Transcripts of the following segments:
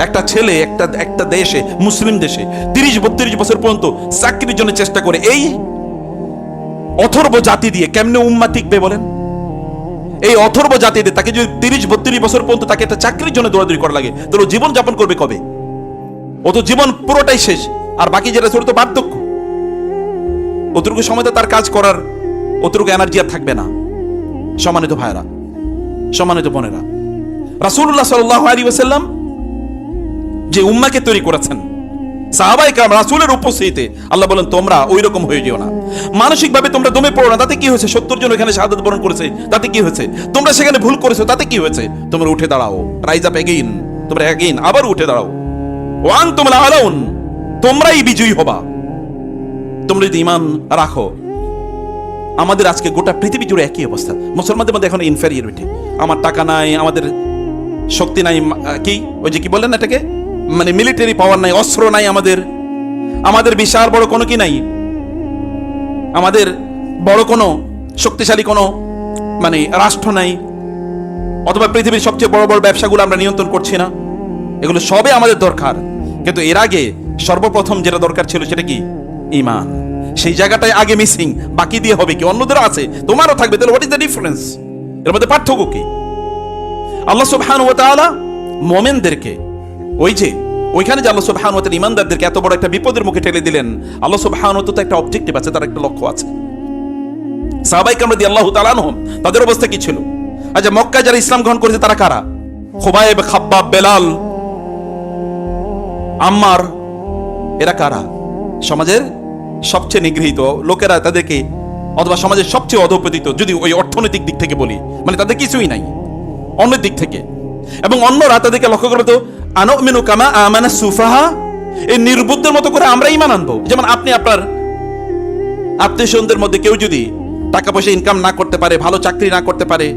একটা ছেলে একটা দেশে, মুসলিম দেশে 30-32 বছর পর্যন্ত চাকরির জন্য চেষ্টা করে, এই অথর্ব জাতি দিয়ে কেমনে উম্মা টিকবে বলেন? এই অথর্ব জাতি দিয়ে তাকে যদি 30-32 বছর পর্যন্ত তাকে একটা চাকরির জন্য দৌড়াদৌড়ি করা লাগে, তাহলে জীবন যাপন করবে কবে? ও তো জীবন পুরোটাই শেষ, আর বাকি যেটা ছোট তো বার্ধক্য। অতটুকু সময় তো তার কাজ করার অতটুকু এনার্জি আর থাকবে না। সম্মানিত ভাইরা, সম্মানিত বোনেরা, রাসূলুল্লাহ সাল্লাল্লাহু আলাইহি ওয়াসাল্লাম যে উম্মাকে তৈরি করেছেন, সাহাবায়ে কেরাম রাসূলের উপস্থিতিতে আল্লাহ বলেন তোমরা ওই রকম হয়ে যেও না, মানসিকভাবে তোমরা দমে পড়ো না। তাতে কি হয়েছে? 70 জন এখানে শাহাদাত বরণ করেছে, তাতে কি হয়েছে? তোমরা সেখানে ভুল করেছো, তাতে কি হয়েছে? তোমরা উঠে দাঁড়াও, রাইজ আপ এগেইন, তোমরা এগেইন আবার উঠে দাঁড়াও। ওয়া আনতুম আলাউন, তোমরাই বিজয়ী হবা তোমরা যদি ঈমান রাখো। আমাদের আজকে গোটা পৃথিবী জুড়ে একই অবস্থা, মুসলমানদের মধ্যে এখন ইনফেরিয়রিটি। আমার টাকা নাই, আমাদের শক্তি নাই, কি ওই যে কি বলেন এটাকে, মানে মিলিটারি পাওয়ার নাই, অস্ত্র নাই, আমাদের বিশাল বড় কোনো কি নাই, আমাদের বড় কোনো শক্তিশালী কোনো মানে রাষ্ট্র নাই, অথবা পৃথিবীর সবচেয়ে বড় বড় ব্যবসাগুলো আমরা নিয়ন্ত্রণ করছি না। এগুলো সবে আমাদের দরকার, কিন্তু এর আগে সর্বপ্রথম যেটা দরকার ছিল সেটা কি? ঈমান। সেই জায়গাটাই আগে মিসিং, বাকি দিয়ে হবে কি? অন্যদেরও আছে, তোমারও থাকবে, তাহলে হোয়াট ইজ দ্য ডিফারেন্স? এর মধ্যে পার্থক্য কি? আল্লাহ সুবহানাহু ওয়া তাআলা মুমিনদেরকে ওই যে ওইখানে যে আল্লাহ সুবহানাহু ওয়া তাআলা ঈমানদারদেরকে এত বড় একটা বিপদের মুখে ঠেলে দিলেন, আল্লাহ সুবহানাহু ওয়া তাআলা একটা অবজেক্টিভ আছে, তার একটা লক্ষ্য আছে। সাহাবায়ে কেরাম রাদিয়াল্লাহু তাআলা আনহুম তাদের অবস্থা কি ছিল? আচ্ছা, মক্কায় যারা ইসলাম গ্রহণ করেছে তারা কারা? খুবাইব, খাব্বাব, বেলাল, আম্মার, এরা কারা? সমাজের সবচেয়ে নিগৃহীত লোকেরা তাদেরকে, অথবা সমাজের সবচেয়ে অধঃপতিত, যদি ওই অর্থনৈতিক দিক থেকে বলি, মানে তাদের কিছুই নাই অন্য দিক থেকে। এবং অন্যরা তাদেরকে লক্ষ্য করবে তো আনুমিনু কামা আমানা সুফাহা, এই নির্বুদ্ধের মতো করে আমরা ঈমান আনবো। যেমন আপনি আপনার আত্মীয়স্বজনদের মধ্যে কেউ যদি টাকা পয়সা ইনকাম না করতে পারে, ভালো চাকরি না করতে পারে,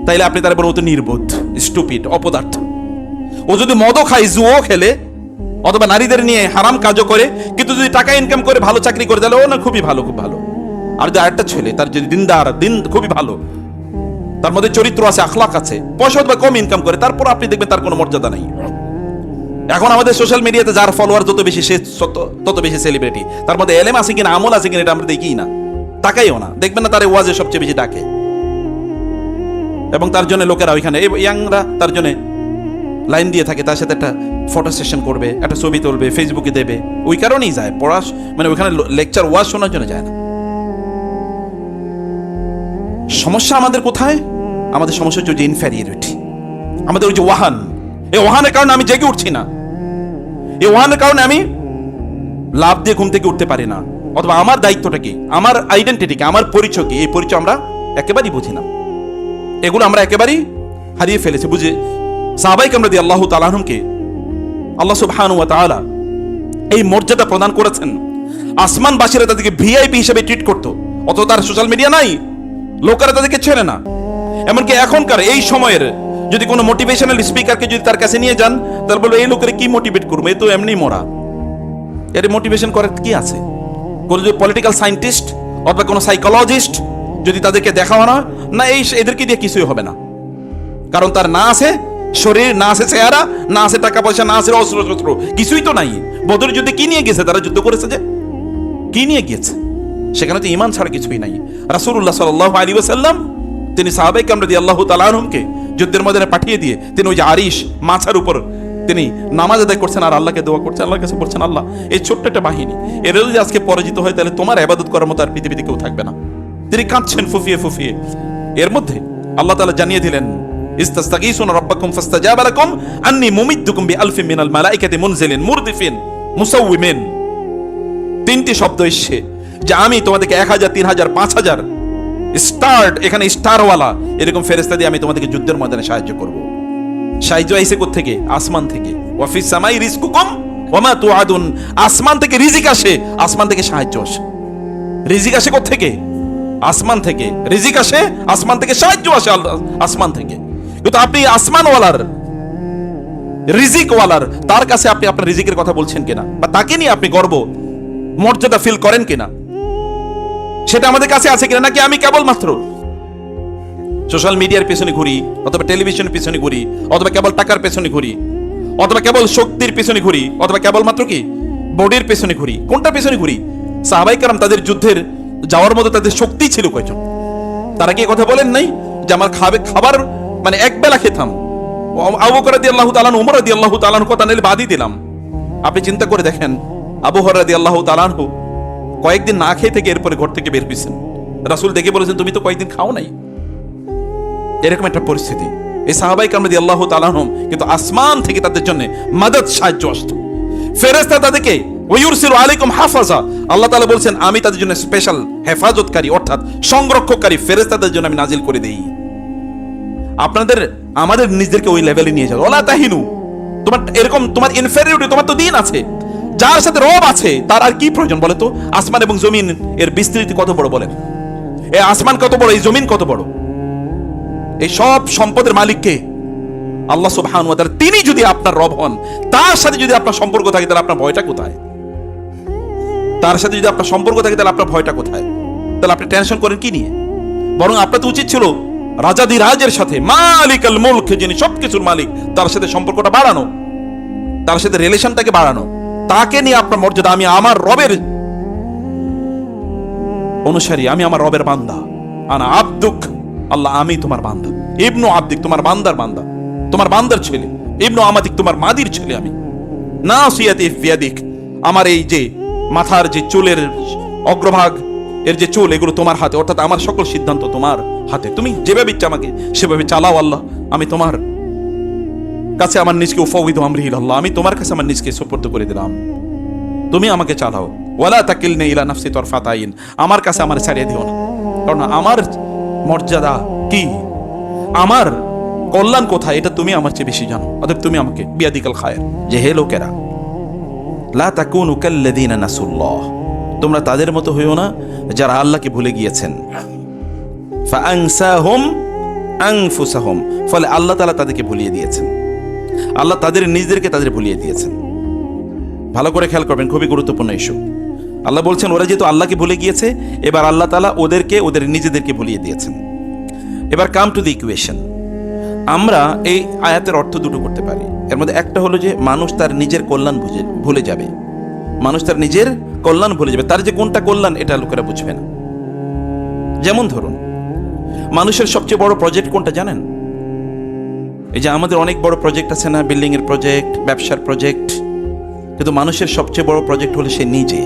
তাইলে আপনি তার বলবো তো নির্বোধ, স্টুপিড, অপদার্থ। ও যদি মদও খায়, জুয়ো খেলে, অথবা নারীদের নিয়ে হারাম কাজও করে, কিন্তু যদি টাকা ইনকাম করে ভালো চাকরি করে, তাহলে ও না খুবই ভালো, খুব ভালো। আর যদি আরেকটা ছেলে, তার যদি দিনদার, খুবই ভালো, তার মধ্যে চরিত্র আছে, আখলাক আছে, পয়সা অথবা কম ইনকাম করে, তারপর আপনি দেখবেন তার কোনো মর্যাদা নাই। এখন আমাদের সোশ্যাল মিডিয়াতে যার ফলোয়ার যত বেশি, সে তত বেশি সেলিব্রিটি। তার মধ্যে এলেম আছে কিনা, আমল আছে কিনা, এটা আমরা দেখি না, তাকাইও না। দেখবেন না তার ওয়াজে সবচেয়ে বেশি ডাকে, এবং তার জন্য লোকেরা ওইখানে ইয়াংরা তার জন্য লাইন দিয়ে থাকে, তার সাথে একটা ফটো সেশন করবে, একটা ছবি তুলবে, ফেসবুকে দেবে। ওই কারণেই যায় পড়া, মানে ওইখানে লেকচার ওয়াজ শোনার জন্য যায় না। সমস্যা আমাদের কোথায়? আমাদের সমস্যা হচ্ছে যে ইনফেরিয়রিটি, আমাদের ওই যে ওয়াহান। এই ওয়াহানের কারণে আমি জেগে উঠছি না, এই ওয়াহানের কারণে আমি লাভ দিয়ে ঘুম থেকে উঠতে পারি না, অথবা আমার দায়িত্বটা কি, আমার আইডেন্টিটি কি, আমার পরিচয় কি, এই পরিচয় আমরা একেবারেই বুঝি না। এগুলো আমরা একেবারেই হারিয়ে ফেলেছি, বুঝে। সাহাবায়ে কেরাম রাদিয়াল্লাহু তাআলা আনহুমকে আল্লাহ সুবহানাহু ওয়া তাআলা এই মর্যাদা প্রদান করেছেন। আসমানবাসীরা তাদেরকে ভিআইপি হিসেবে ট্রিট করত, অত তার সোশ্যাল মিডিয়া নাই, লোকেরা তাদেরকে ছেড়ে না। এমনকি এখনকার এই সময়ের যদি কোনো মোটিভেশনাল স্পিকারকে যদি তার কাছে নিয়ে যান, তাহলে বলবে এই লোকের কি মোটিভেট করবো, এ তো এমনি মরা, এর মোটিভেশন করার কি আছে? কোনো যদি পলিটিক্যাল সায়েন্টিস্ট অথবা কোনো সাইকোলজিস্ট যদি তাদেরকে দেখাও না, এদেরকে দিয়ে কিছুই হবে না। কারণ তার না আছে শরীর, না আছে চেহারা, না আছে টাকা পয়সা, না আছে অস্ত্র শস্ত্র, কিছুই তো নাই। বদরের যুদ্ধে কি নিয়ে গেছে? তারা যুদ্ধ করেছে যে কি নিয়ে গিয়েছে? সেখানে তো ঈমান ছাড়া কিছুই নাই। রাসূলুল্লাহ সাল্লাল্লাহু আলাইহি ওয়াসাল্লাম তিনি সাহাবায়ে কেরাম রাদিয়াল্লাহু তাআলা আনহুমকে যুদ্ধের ময়দানে পাঠিয়ে দিয়ে তিনি ওই যে আরিশ মাছার উপর তিনি নামাজ আদায় করছেন আর আল্লাহকে দোয়া করছেন, আল্লাহর কাছে বলছেন, আল্লাহ এই ছোট্ট একটা বাহিনী এরা যদি আজকে পরাজিত হয়, তাহলে তোমার ইবাদত করার মতো আর পৃথিবীতে কেউ থাকবে না। তিনি কাঁদছেন ফুফিয়ে ফুফিয়ে। এর মধ্যে আল্লাহ তাআলা জানিয়ে দিলেন, ইস্তাস্তাগীসুনা রাব্বাকুম ফাস্তাজাবা লাকুম আন্নী মুমিদ্দুকুম বিআলফিন মিনাল মালাইকাতি মুনজিলিন মুরদিফিন মুসাউওয়িমিন। তিনটি শব্দ এসেছে যে আমি তোমাদেরকে 1000, 3000, 5000 স্টার্ট, এখানে স্টারওয়ালা এরকম ফেরেশতা দিয়ে আমি তোমাদেরকে যুদ্ধের ময়দানে সাহায্য করব। সাহায্য আইছে কোথা থেকে? আসমান থেকে। ওয়া ফিস সামাই রিজকুকুম ওয়া মা তুআদুন, আসমান থেকে রিজিক আসে, আসমান থেকে সাহায্য আসে। রিজিক আসে কোথা থেকে? আসমান থেকে। রিজিক আসে আসমান থেকে, সাহায্য আসে আসমান থেকে। কিন্তু আপনি আসমানওয়ালার, রিজিকওয়ালার, তার কাছে আপনি আপনার রিজিকের কথা বলছেন কিনা, বা তাকে নিয়ে আপনি গর্ব মর্যাদা ফিল করেন কিনা, সেটা আমাদের কাছে আছে কিনা, নাকি আমি কেবলমাত্র সোশ্যাল মিডিয়ার পেছনে ঘুরি, অথবা টেলিভিশনের পেছনে ঘুরি, অথবা কেবল টাকার পেছনে ঘুরি, অথবা কেবল শক্তির পেছনে ঘুরি, অথবা কেবল মাত্র কি বডির পেছনে ঘুরি? কোনটা পেছনে ঘুরি? সাহাবাই কারাম তাদের যুদ্ধের যাওয়ার মতো তাদের শক্তি ছিল কয়জন? তারা কি কথা বলেন নাই যে আমার খাবার মানে এক বেলা খেতাম, আবু বকর রাদিয়াল্লাহু তাআলা, উমর রাদিয়াল্লাহু তাআলা কথা নিলে বাদই দিলাম। আপনি চিন্তা করে দেখেন, আবু হুরায়রা রাদিয়াল্লাহু তাআলা কয়েকদিন না খেয়ে থেকে এরপরে ঘর থেকে বের হয়েছেন। রাসূল দেখে বলেছেন তুমি তো কয়েকদিন খাও নাই। এরকম একটা পরিস্থিতি। এই সাহাবাই কারাম রাদিয়াল্লাহু তাআলা কিন্তু আসমান থেকে তাদের জন্য মদদ, সাহায্য আসতো। ফেরেশতা তাদেরকে ওয়ায়ুরসিলু আলাইকুম হাফাজা, আল্লাহ তাআলা বলেন আমি তাদের জন্য স্পেশাল হেফাজতকারী অর্থাৎ সংরক্ষককারী ফেরেশতাদের জন্য আমি নাজিল করে দেই। আমাদের নিজেদেরকে ওই লেভেলে নিয়ে যাও। ওয়ালা তাহিনু, তোমার এরকম তোমার ইনফেরিয়রিটি, তোমার তো দিন আছে, যার সাথে রব আছে তার আর কি প্রয়োজন বলে তো? আসমান এবং জমিন এর বিস্তৃতি কত বড় বলেন? এই আসমান কত বড়, এই জমিন কত বড়? এই সব সম্পদের মালিক কে? আল্লাহ সুবহানাহু ওয়া তাআলা। তিনি যদি আপনার রব হন, তার সাথে যদি আপনার সম্পর্ক থাকে, তাহলে আপনার ভয়টা কোথায়? তার সাথে যদি আপনার সম্পর্ক থাকে, তাহলে আপনার ভয়টা কোথায়? তাহলে আপনি টেনশন করেন কি নিয়ে? বরং আপনার তো উচিত ছিল রাজাদিরাজের সাথে, মালিকাল মুলক, যিনি সবকিছুর মালিক, তার সাথে সম্পর্কটা বাড়ানো, তার সাথে রিলেশনটাকে বাড়ানো, তাকে নিয়ে আপনার মর্যাদা। আমি আমার রবের অনুসারী, আমি আমার রবের বান্দা। আনা আব্দুক, আল্লাহ আমি তোমার বান্দা। ইবনু আব্দিক, তোমার বান্দার বান্দা, তোমার বান্দার ছেলে। ইবনু আমাদিক, তোমার মাদির ছেলে আমি। নাসিয়াতি ফিয়াদিক, আমার এই যে মাথার যে চুলের অগ্রভাগ এর যে চুল, এগুলো তোমার হাতে, অর্থাৎ আমার সকল সিদ্ধান্ত তোমার হাতে। তুমি যেভাবে ইচ্ছা আমাকে সেভাবে চালাও আল্লাহ। আমি তোমার কাছে আমার নিজকে উফাউযু আমরি ইলাল্লাহ, আমি তোমার কাছে আমার নিজকে সুপর্দ করে দিলাম, তুমি আমাকে চালাও। ওয়ালা তাকিলনি ইলা নাফসি তারফাত আইন, আমার কাছে আমার ছাড়িয়ে দিও না, কারণ আমার মর্যাদা কি, আমার কল্যাণ কোথায়, এটা তুমি আমার চেয়ে বেশি জানো। অতএব তুমি আমাকে বিয়াদিকাল খায়ের। যে হে লোকেরা, লা তাকুনু কাল্লাযিনা নাসুল্লাহ, তোমরা তাদের মতো হইও না যারা আল্লাহকে ভুলে গিয়েছেন। ফাআনসাহুম আনফুসাহুম, ফলে আল্লাহ তাআলা তাদেরকে ভুলিয়ে দিয়েছেন। আল্লাহ তাদের নিজেদেরকে তাদের ভুলিয়ে দিয়েছেন। ভালো করে খেয়াল করবেন, খুবই গুরুত্বপূর্ণ ইস্যু। আল্লাহ বলছেন ওরা যেহেতু আল্লাহকে ভুলে গিয়েছে, এবার আল্লাহ তাআলা ওদের নিজেদেরকে ভুলিয়ে দিয়েছেন। এবার কাম টু দি ইকুয়েশন। আমরা এই আয়াতের অর্থ দুটো করতে পারি। এর মধ্যে একটা হলো যে মানুষ তার নিজের কল্যাণ ভুলে যাবে, মানুষ তার নিজের কল্যাণ ভুলে যাবে, তার যে কোনটা কল্যাণ এটা লোকেরা বুঝবে না। যেমন ধরুন, মানুষের সবচেয়ে বড় প্রজেক্ট কোনটা জানেন? এই যে আমাদের অনেক বড় প্রজেক্ট আছে না, বিল্ডিং এর প্রজেক্ট, ব্যবসার প্রজেক্ট, কিন্তু মানুষের সবচেয়ে বড় প্রজেক্ট হলো সে নিজে।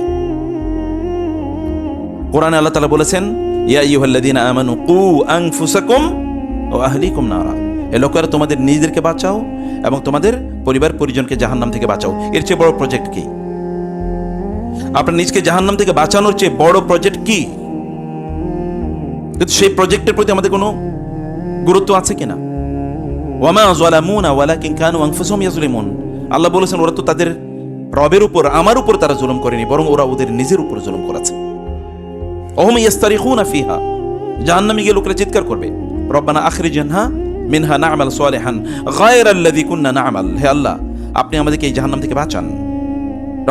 কোরআনে আল্লাহ তাআলা বলেছেন, ইয়া আইয়ুহাল্লাযীনা আমানু কু আনফুসাকুম ওয়া আহলিকুম নারা, এ লোকেরা তোমাদের নিজেদেরকে বাঁচাও এবং তোমাদের পরিবার পরিজনকে জাহান্নাম থেকে বাঁচাও। এর চেয়ে বড় প্রজেক্ট কি? আপনার নিজকে জাহান্নাম থেকে বাঁচানোর চেয়ে বড় প্রজেক্ট কি? কিন্তু সেই প্রজেক্টের প্রতি আমাদের কোনো গুরুত্ব আছে কিনা? ওয়ামা যালামুনা ওয়ালাকিন কানু আনফুসাহুম ইয়াজলিমুন, আল্লাহ বলেছেন ওরা তো তাদের রবের উপর, আমার উপর তারা জুলুম করেনি, বরং ওরা ওদের নিজের উপর জুলুম করেছে। ওহুম ইয়াস্তারিখুনা ফিহা, জাহান্নামে গিয়ে লোকেরা চিৎকার করবে, রব্বানা আখরিজনা মিনহা না'মাল সালিহান গায়রাল্লাযী কুননা না'মাল, হে আল্লাহ আপনি আমাদেরকে এই জাহান্নাম থেকে বাঁচান,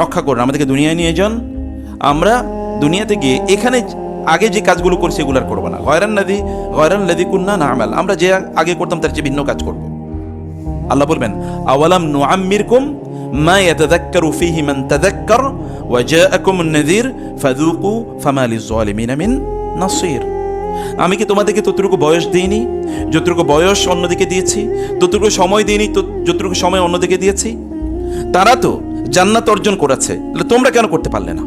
রক্ষা করুন, আমাদেরকে দুনিয়ায় নিয়ে যান, আমরা দুনিয়াতে গিয়ে এখানে আগে যে কাজগুলো করছি এগুলো আর করবো না। গায়রাল্লাযী কুননা না'মাল, আমরা যে আগে করতাম তার চেয়ে ভিন্ন কাজ করব। আল্লাহ বলবেন, আওয়ালাম নুআম্মিরকুম মা ইয়াতাযাক্কারু ফীহি মান তাযাক্কার ওয়া জাআকুমুন নাযীর ফাযুকু ফামা লিয-যালিমিনা মিন নাসীর, আমি কি তোমাদেরকে ততটুকু বয়স দিইনি যতটুকু বয়স অন্যদিকে দিয়েছি, ততটুকু সময় দিইনি যতটুকু সময় অন্যদিকে দিয়েছি? তারা তো জান্নাত অর্জন করেছে, তোমরা কেন করতে পারলে না?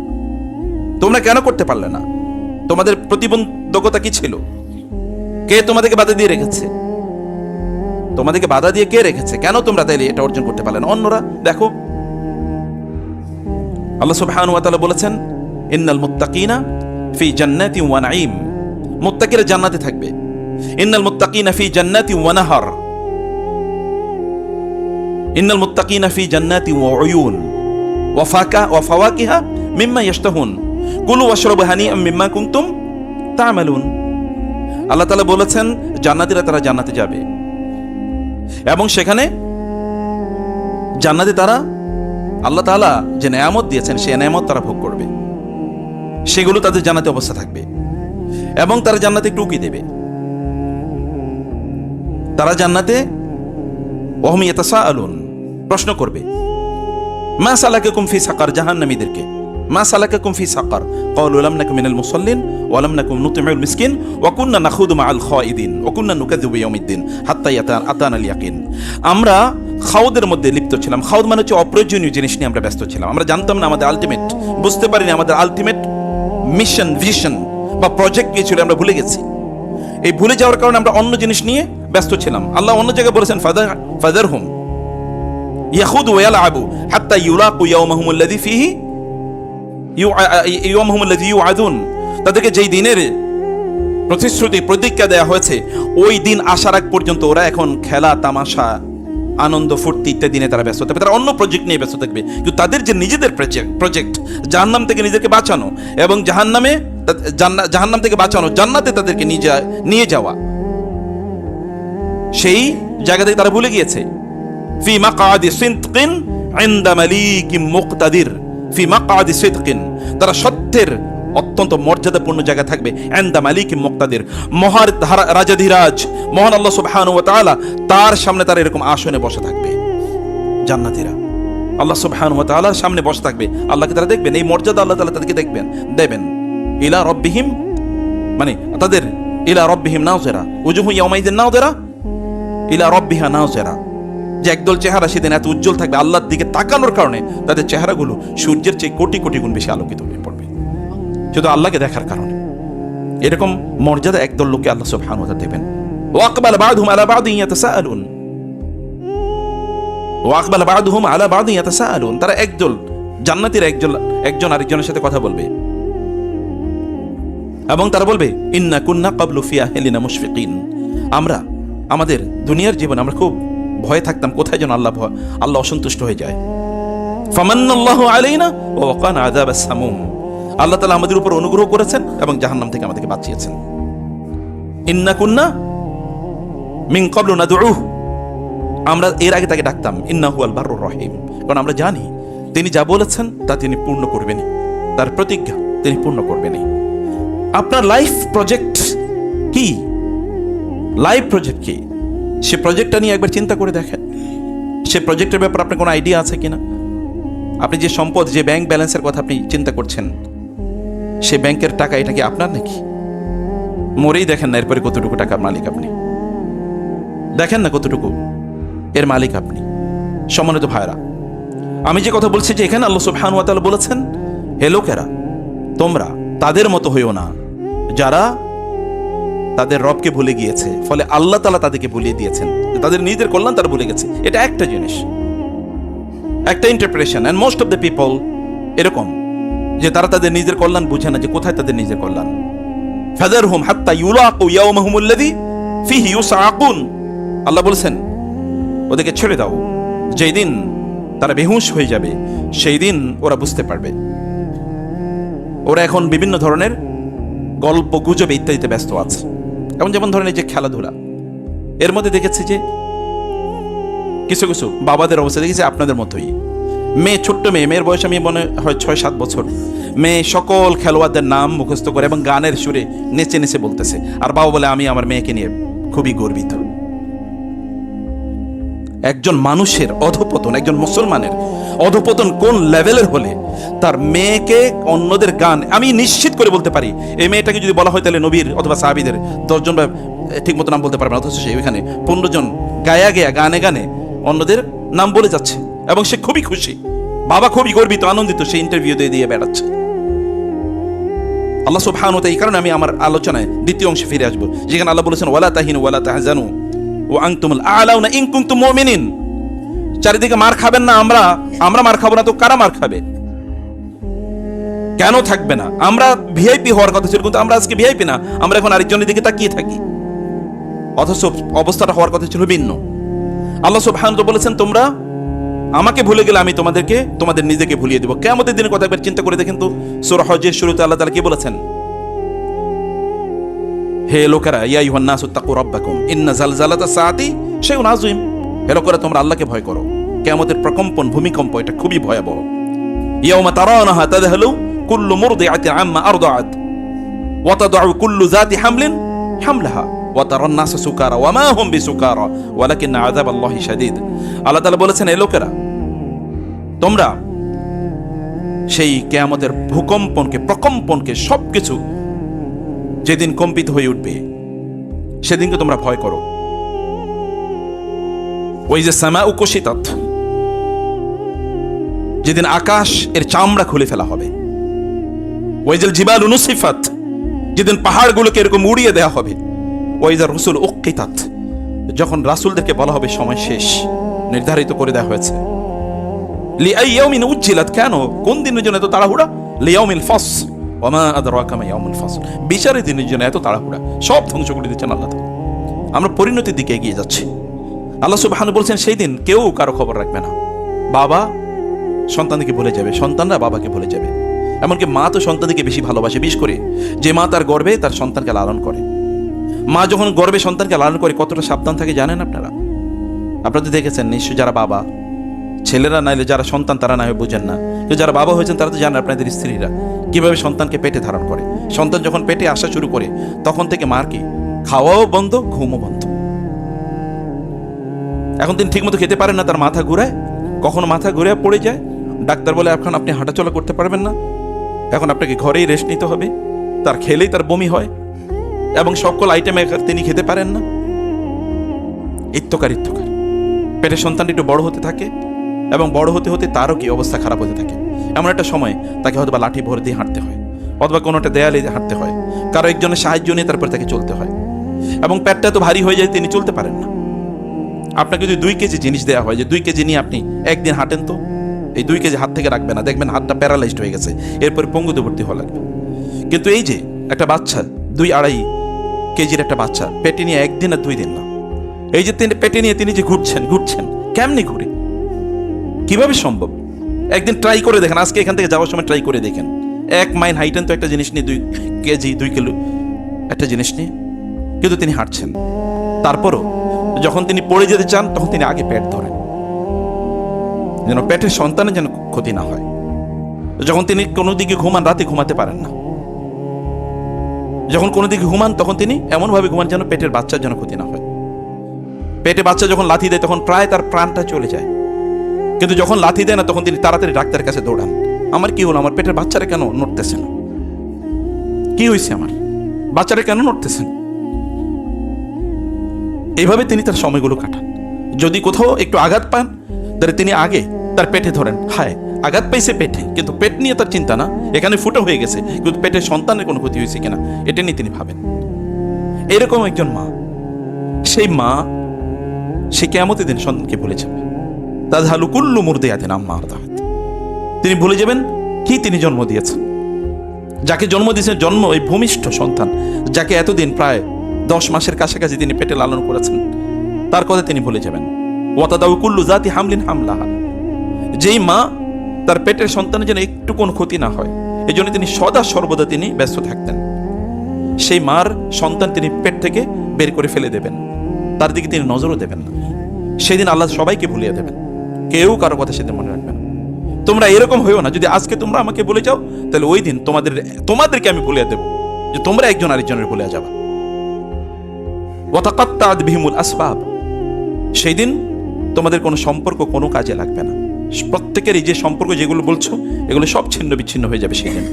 তোমরা কেন করতে পারলে না? তোমাদের প্রতিবন্ধকতা কি ছিল? কে তোমাদেরকে বাধা দিয়ে রেখেছে? তোমাদেরকে বাধা দিয়ে কে রেখেছে? কেন তোমরা তাইলে এটা অর্জন করতে পারলে না? অন্যরা দেখো, আল্লাহ সুবহানাহু ওয়া তাআলা বলেছেন, ইন্নাল মুত্তাকিনা ফি জান্নাতি ওয়া নাঈম, মুত্তাকিরা জান্নাতে থাকবে। ইন্নাল মুত্তাকিনা ফি জান্নাতি ওয়া নাহার, ইন্নাল মুত্তাকিনা ফি জান্নাতি ওয়া উয়ুন ওয়া ফাওয়াকিহা মিম্মা ইয়াশতাহুন কুলু ওয়াশরাবু হানিআম মিম্মা কুনতুম তা'মালুন। আল্লাহ তাআলা বলেছেন জান্নাতীরা তারা জান্নাতে যাবে এবং সেখানে জান্নাতে তারা আল্লাহ তাআলা যে নেয়ামত দিয়েছেন সেই নেয়ামত তারা ভোগ করবে, সেগুলো তাদের জান্নাতে অবস্থা থাকবে এবং তারা জান্নাতে একটু উকি দেবে। তারা জান্নাতে ওয়াহুম ইয়াতাসাআলুন, প্রশ্ন করবে, মা সালাকাকুম ফি সাকার, জাহান্নামীদেরকে, মা সালাকাকুম ফি সাকার, ক্বালু লাম নাকু মিনাল মুসাল্লিন ওয়া লাম নাকু নুতইমুল মিসকিন ওয়া কুননা নাখুদু মাআল খায়িদিন ওয়া কুননা নুকাযযিবু বিয়াউমিদ্দিন হাত্তা আতানাল ইয়াকিন। আমরা খাউদের মধ্যে লিপ্ত ছিলাম। খাউদ মানে হচ্ছে অপ্রয়োজনীয় জিনিস নিয়ে আমরা ব্যস্ত ছিলাম। আমরা জানতাম না আমাদের আলটিমেট, বুঝতে পারিনি আমাদের আলটিমেট মিশন, ভিশন বা প্রজেক্ট কি ছিল, আমরা ভুলে গেছি। এই ভুলে যাওয়ার কারণে আমরা অন্য জিনিস নিয়ে ব্যস্ত ছিলাম। আল্লাহ অন্য জায়গায় বলেছেন ফাদারহুম ইয়াখুদু ওয়া ইয়ালআবু হাত্তা ইউলাকু ইয়াওমাহুমুল্লাযী ফীহি ইয়াওমাহুমুল্লাযী ইউআদুন, তাদেরকে যেই দিনের প্রতিশ্রুতি প্রতিজ্ঞা দেয়া হয়েছে ওই দিন আসার আগ পর্যন্ত ওরা এখন খেলা তামাশা আনন্দ ফুর্তি ইত্যাদি দিনে তারা ব্যস্ত থাকবে, তারা অন্য প্রজেক্ট নিয়ে ব্যস্ত থাকবে। কিন্তু তাদের যে নিজেদের প্রজেক্ট জাহান্নাম থেকে নিজেদেরকে বাঁচানো এবং জাহান্নাম থেকে বাঁচানো, জান্নাতে তাদেরকে নিয়ে যাওয়া, সেই জায়গা থেকে তারা ভুলে গিয়েছে। ফি মাকআদি সিদকিন ইনদা মালিকিম মুকতাদির, ফি মাকআদি সিদকিন, তারা সত্যের অত্যন্ত মর্যাদাপূর্ণ জায়গা থাকবে। ইনদা মালিকিম মুকতাদির, মহান রাজাধিরাজ মহান আল্লাহ সুবহানাহু ওয়া তাআলা তার সামনে তারা এরকম আসনে বসে থাকবে। জান্নাতীরা আল্লাহ সুবহানাহু ওয়া তাআলার সামনে বসে থাকবে, আল্লাহকে তারা দেখবেন। এই মর্যাদা আল্লাহ তাআলা তাদেরকে দেবেন। ইলা রাব্বিহিম, মানে তাদের ইলা রাব্বিহিম নাযিরা, উজুহু ইয়াওমাইযিন নাযিরা ইলা রাব্বিহা নাযিরা, যে একদল চেহারা সেদিন এত উজ্জ্বল থাকবে আল্লাহর দিকে তাকানোর কারণে তাদের চেহারাগুলো সূর্যের চেয়ে কোটি কোটি গুণ বেশি আলোকিত হয়ে পড়বে, শুধু আল্লাহকে দেখার কারণে। এরকম মর্যাদা একদল লোককে আল্লাহ সুবহানাহু ওয়া তাআলা দেবেন। ওয়া আকবালা বা'দুহুম আলা বা'দিন ইয়াতাসাআলুন, ওয়া আকবালা বা'দুহুম আলা বা'দিন ইয়াতাসাআলুন, তারা একদল জান্নাতীরা একজন আরেকজনের সাথে কথা বলবে এবং তারা বলবে, ইন্না কুন্না ক্বাবলু ফি আহলিনা মুশফিকিন, আমরা আমাদের দুনিয়ার জীবন আমরা খুব ভয়ে থাকতাম, কোথায় যেন আল্লাহ অসন্তুষ্ট হয়ে যায়। ফামান্নাল্লাহু আলাইনা ওয়া ওয়াকানা আযাবাস সামুম, আল্লাহ তাআলা আমাদের উপর অনুগ্রহ করেছেন এবং জাহান্নাম থেকে আমাদেরকে বাঁচিয়েছেন। ইন্না কুন্না মিন ক্বাবলু নাদউহু, আমরা এর আগে তাকে ডাকতাম ইন্নাহু আল বাররুর রহিম, কারণ আমরা জানি তিনি যা বলেছেন তা তিনি পূর্ণ করবেনই, তার প্রতিজ্ঞা তিনি পূর্ণ করবেনই। আপনার লাইফ প্রজেক্ট কি? লাইফ প্রজেক্ট কি? সে প্রজেক্টটা নিয়ে একবার চিন্তা করে দেখেন। সে প্রজেক্টের ব্যাপারে আপনার কোনো আইডিয়া আছে কিনা? আপনি যে সম্পদ, যে ব্যাংক ব্যালেন্সের কথা আপনি চিন্তা করছেন, সে ব্যাংকের টাকা এটা কি আপনার নাকি? মরেই দেখেন না এরপরে কতটুকু টাকার মালিক আপনি, দেখেন না কতটুকু এর মালিক আপনি। সম্মানিত ভাইরা, আমি যে কথা বলছি যে এখানে আল্লাহ সুবহানাহু ওয়া তাআলা বলেছেন, হে লোকেরা তোমরা তাদের মতো হইও না যারা তাদের রবকে ভুলে গিয়েছে, ফলে আল্লাহ তাআলা তাদেরকে ভুলিয়ে দিয়েছেন, তাদের নিজেদের কল্যাণ তারা ভুলে গেছে। এটা একটা জিনিস, একটা interpretation. And most of the people এরকম যে তারা তাদের নিজের কল্যাণ বুঝে না, যে কোথায় তাদের নিজের কল্যাণ। ফাযারহুম হাত্তা ইউলাকু ইয়াওমাহুমুল্লাযী ফীহি ইউসআকুন, আল্লাহ বলেছেন ওদেরকে ছেড়ে দাও, যেই দিন তারা বেহুশ হয়ে যাবে সেই দিন ওরা বুঝতে পারবে। ওরা এখন বিভিন্ন ধরনের গল্প গুজবে ইত্যাদিতে ব্যস্ত আছে, এবং যেমন ধরেন এই যে খেলাধুলা, এর মধ্যে দেখেছি যে কিছু কিছু বাবাদের অবস্থা দেখেছি আপনাদের মতোই। মেয়ে, ছোট্ট মেয়ের বয়স আমি মনে হয় 6-7 বছর, মেয়ে সকল খেলোয়াড়দের নাম মুখস্থ করে এবং গানের সুরে নেচে নেচে বলতেছে, আর বাবা বলে আমি আমার মেয়েকে নিয়ে খুবই গর্বিত। একজন মানুষের অধপতন, একজন মুসলমানের অধপতন কোন লেভেলের হলে তার মেয়েকে অন্যদের গান, আমি নিশ্চিত করে বলতে পারি এই মেয়েটাকে যদি বলা হয় তাহলে নবীর অথবা সাহাবীদের 10 জন ঠিক মতো নাম বলতে পারবে না, অথচ সে ওইখানে 15 জন গানে গানে অন্যদের নাম বলে যাচ্ছে এবং সে খুবই খুশি, বাবা খুবই গর্বিত, আনন্দিত, সে ইন্টারভিউ দিয়ে বেড়াচ্ছে। আল্লাহ সুবহানাহু ওয়া তাআলা, এই কারণে আমি আমার আলোচনায় দ্বিতীয় অংশে ফিরে আসবো, যেখানে আল্লাহ বলেছেন ওয়ালা তাহিনু ওয়ালা তাহজানু ওয়া আনতুমুল আ'লাউনা ইন কুনতুম মুমিনিন। চারিদিকে মার খাবেন না, আমরা মার খাবো না তো কারা মার খাবে? কেন থাকবে না? আমরা ভিআইপি হওয়ার কথা ছিল, কিন্তু আমরা আজকে ভিআইপি না, আমরা এখন আরেকজনের দিকে তাকিয়ে থাকি, অথচ অবস্থাটা হওয়ার কথা ছিল ভিন্ন। আল্লাহ সুবহানাহু ওয়া তাআলা বলেছেন তোমরা আমাকে ভুলে গেলে আমি তোমাদের নিজেকে ভুলিয়ে দেব। কিয়ামতের দিনের কথা একবার চিন্তা করে দেখেন তো, সূরা হজের শুরুতে আল্লাহ তাআলা কি বলেছেন? হে লোকেরা, ইয়া আইয়ুহান নাসু তাকু রাব্বাকুম ইন্না জালজালাতাস সাআতি শাইউন আযীম, হে লোকেরা তোমরা আল্লাহকে ভয় করো, কিয়ামতের প্রকম্পন, ভূমিকম্প এটা খুবই ভয়াবহ। ইয়াউমা তারানাহা তাযহালু কুল্লু মুরদিআতিন আম্মা আরদাআত ওয়া তাদউ কুল্লু যাতি হামলিন হামলাহা ওয়া তারান নাস সুকারা ওয়া মা হুম বিসুকারা ওয়ালাকিন্না আযাবাল্লাহি শাদীদ। আল্লাহ তাআলা বলেছেন, এই লোকেরা, তোমরা সেই কিয়ামতের ভূকম্পনকে, প্রকম্পনকে, সবকিছু যেদিন কম্পিত হয়ে উঠবে সেদিনকে তোমরা ভয় করো। ওই যে সামাউ কুশিতাত, যেদিন আকাশ এর চামড়া খুলে ফেলা হবে। ওই যে জিবালু নুসিফাত, যেদিন পাহাড়গুলোকে এরকম উড়িয়ে দেওয়া হবে। ওই যে রসুল উক্কিতাত, যখন রাসূলদেরকে বলা হবে সময় শেষ, নির্ধারিত করে দেওয়া হয়েছে। লিআইয়াউমিন উজ্জিলাত, কেন, কোন দিনের জন্য এত তাড়াহুড়া? লিয়াউমিল ফাসল ওয়া মা আদরাকা মা ইয়াউমুল ফাসল, বিচারের দিনের জন্য এত তাড়াহুড়া, সব ধ্বংস করে দিচ্ছেন আল্লাহ তাআলা। আমরা পরিণতির দিকে এগিয়ে যাচ্ছি। আল্লাহ সুবহানাহু বলছেন, সেই দিন কেউ কারো খবর রাখবে না। বাবা সন্তানকে ভুলে যাবে, সন্তানরা বাবাকে ভুলে যাবে। এমনকি মা তো সন্তানকে বেশি ভালোবাসে, বিশেষ করে যে মা তার গর্ভে তার সন্তানকে লালন করে। মা যখন গর্ভে সন্তানকে লালন করে কতটা সাবধান থাকে জানেন আপনারা? আপনারা তো দেখেছেন নিশ্চয়ই, যারা বাবা, ছেলেরা নাইলে যারা সন্তান তারা না হয় বুঝেন না, কিন্তু যারা বাবা হয়েছেন তারা তো জানেন আপনাদের স্ত্রীরা কিভাবে সন্তানকে পেটে ধারণ করে। সন্তান যখন পেটে আসা শুরু করে তখন থেকে মার কি খাওয়াও বন্ধ, ঘুমও বন্ধ। এখন তিনি ঠিকমতো খেতে পারেন না, তার মাথা ঘুরায়, কখনো মাথা ঘুরে পড়ে যায়। ডাক্তার বলে এখন আপনি হাঁটাচলা করতে পারবেন না, এখন আপনাকে ঘরেই রেস্ট নিতে হবে। তার খেলেই তার বমি হয় এবং সকল আইটেম তিনি খেতে পারেন না। ইত্যকার পেটের সন্তান একটু বড় হতে থাকে এবং বড় হতে হতে তারও কি অবস্থা খারাপ হতে থাকে। এমন একটা সময় তাকে হয়তো বা লাঠি ভর দিয়ে হাঁটতে হয়, অথবা কোনো একটা দেয়ালে হাঁটতে হয়, কারো একজনের সাহায্য নিয়ে তারপর তাকে চলতে হয়। এবং পেটটা তো ভারী হয়ে যায়, তিনি চলতে পারেন না। আপনাকে যদি 2 কেজি জিনিস দেওয়া হয় যে 2 কেজি নিয়ে আপনি একদিন হাঁটেন, তো এই 2 কেজি হাত থেকে রাখবে না, দেখবেন হাতটা প্যারালাইজড হয়ে গেছে, এরপরে পঙ্গুতে ভর্তি হওয়া লাগবে। কিন্তু এই যে একটা বাচ্চা, 2-2.5 কেজির একটা বাচ্চা পেটে নিয়ে একদিন আর 2 দিন না, এই যে তিনি পেটে নিয়ে তিনি যে ঘুরছেন, কেমনি ঘুরে, কিভাবে সম্ভব? একদিন ট্রাই করে দেখেন, আজকে এখান থেকে যাওয়ার সময় ট্রাই করে দেখেন। 1 মাইল হাইটেন তো একটা জিনিস নিয়ে 2 কেজি 2 কিলো একটা জিনিস নিয়ে, কিন্তু তিনি হাঁটছেন। তারপরও যখন তিনি পড়ে যেতে চান তখন তিনি আগে পেট ধরেন, যেন পেটের সন্তানের যেন ক্ষতি না হয়। যখন তিনি কোনো দিকে ঘুমান, রাতে ঘুমাতে পারেন না, যখন কোনো দিকে ঘুমান তখন তিনি এমনভাবে ঘুমান যেন পেটের বাচ্চার যেন ক্ষতি না হয়। পেটে বাচ্চা যখন লাথি দেয় তখন প্রায় তার প্রাণটা চলে যায়, কিন্তু যখন লাথি দেয় না তখন তিনি তাড়াতাড়ি ডাক্তারের কাছে দৌড়ান। আমার কি হলো, আমার পেটের বাচ্চারা কেন নড়তেছে না, কি হয়েছে, আমার বাচ্চারা কেন নড়তেছে না? এইভাবে তিনি তার সময়গুলো কাটান। যদি কোথাও একটু আঘাত পান তাহলে তিনি আগে তার পেটে ধরেন, হায় আঘাত পাইছে পেটে, কিন্তু পেট নিয়ে তার চিন্তা না, এখানে ফুটো হয়ে গেছে, কিন্তু পেটের সন্তানের কোনো ক্ষতি হয়েছে কিনা এটা নিয়ে তিনি ভাবেন। এরকম একজন মা, সেই মা সে কিয়ামতের দিন সন্তানকে ভুলে যাবে। তাযহালু কুল্লু মুরদিআতিন আম্মা আরদাআত, তিনি ভুলে যাবেন কি তিনি জন্ম দিয়েছেন, যাকে জন্ম দিয়েছেন, জন্ম এই ভূমিষ্ঠ সন্তান, যাকে এতদিন প্রায় 10 মাসের কাছাকাছি তিনি পেটে লালন করেছেন, তার কথা তিনি ভুলে যাবেন। ওয়া তাদাউ কুল্লু যাতি হামলিন হামলাহা, যেই মা তার পেটের সন্তানের যেন একটু কোনো ক্ষতি না হয় এই জন্য তিনি সদা সর্বদা তিনি ব্যস্ত থাকতেন। সেই মার সন্তান তিনি পেট থেকে বের করে ফেলে দেবেন, তার দিকে তিনি নজরও দেবেন না। সেদিন আল্লাহ সবাইকে ভুলিয়ে দেবেন, কেউ কারো কথা সেদিন মনে রাখবেন। তোমরা এরকম হইও না, যদি আজকে তোমরা আমাকে ভুলে যাও তাহলে ওই দিন তোমাদেরকে আমি ভুলিয়ে দেব, যে তোমরা একজন আরেকজনের ভুলে যাবা। ওয়াতাকাত্তাআত বিহিমুল আসবাব, সেই দিন তোমাদের কোনো সম্পর্ক কোনো কাজে লাগবে না। প্রত্যেকেরই যে সম্পর্ক যেগুলো বলছো এগুলো সব ছিন্ন বিচ্ছিন্ন হয়ে যাবে সেই দিন।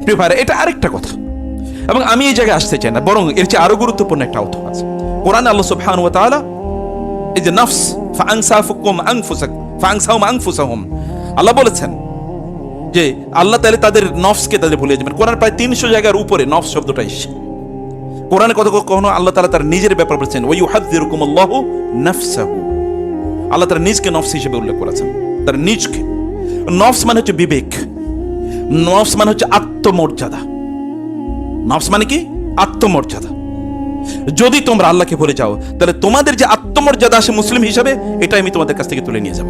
প্রিয় ভাইরা, এটা আরেকটা কথা, এবং আমি এই জায়গায় আসতে চাই না, বরং এর চেয়ে আরো গুরুত্বপূর্ণ একটা অর্থ আছে। কোরআনে আল্লাহ সুবহানাহু ওয়া তাআলা এই যে নফস ফাআনসাহুম আনফুসাহুম, আল্লাহ বলেছেন যে আল্লাহ তাআলা তাদের নফসকে তাদের ভুলিয়ে যাবেন। কোরআন প্রায় 300 জায়গার উপরে নফস শব্দটা এসেছে। কোরআনে কখনো আল্লাহ তাআলা তার নিজের ব্যাপার বলেছেন, ওয়া ইউহাযযিরুকুমুল্লাহু নাফসাহু, আল্লাহ তার নিজকে নফস হিসেবে উল্লেখ করেছেন, তার নিজকে। নফস মানে হচ্ছে বিবেক, নফস মানে হচ্ছে আত্মমর্যাদা। নফস মানে কি? আত্মমর্যাদা। যদি তোমরা আল্লাহকে ভুলে যাও তাহলে তোমাদের যে আত্মমর্যাদা আসে মুসলিম হিসাবে, এটা আমি তোমাদের কাছ থেকে তুলে নিয়ে যাব।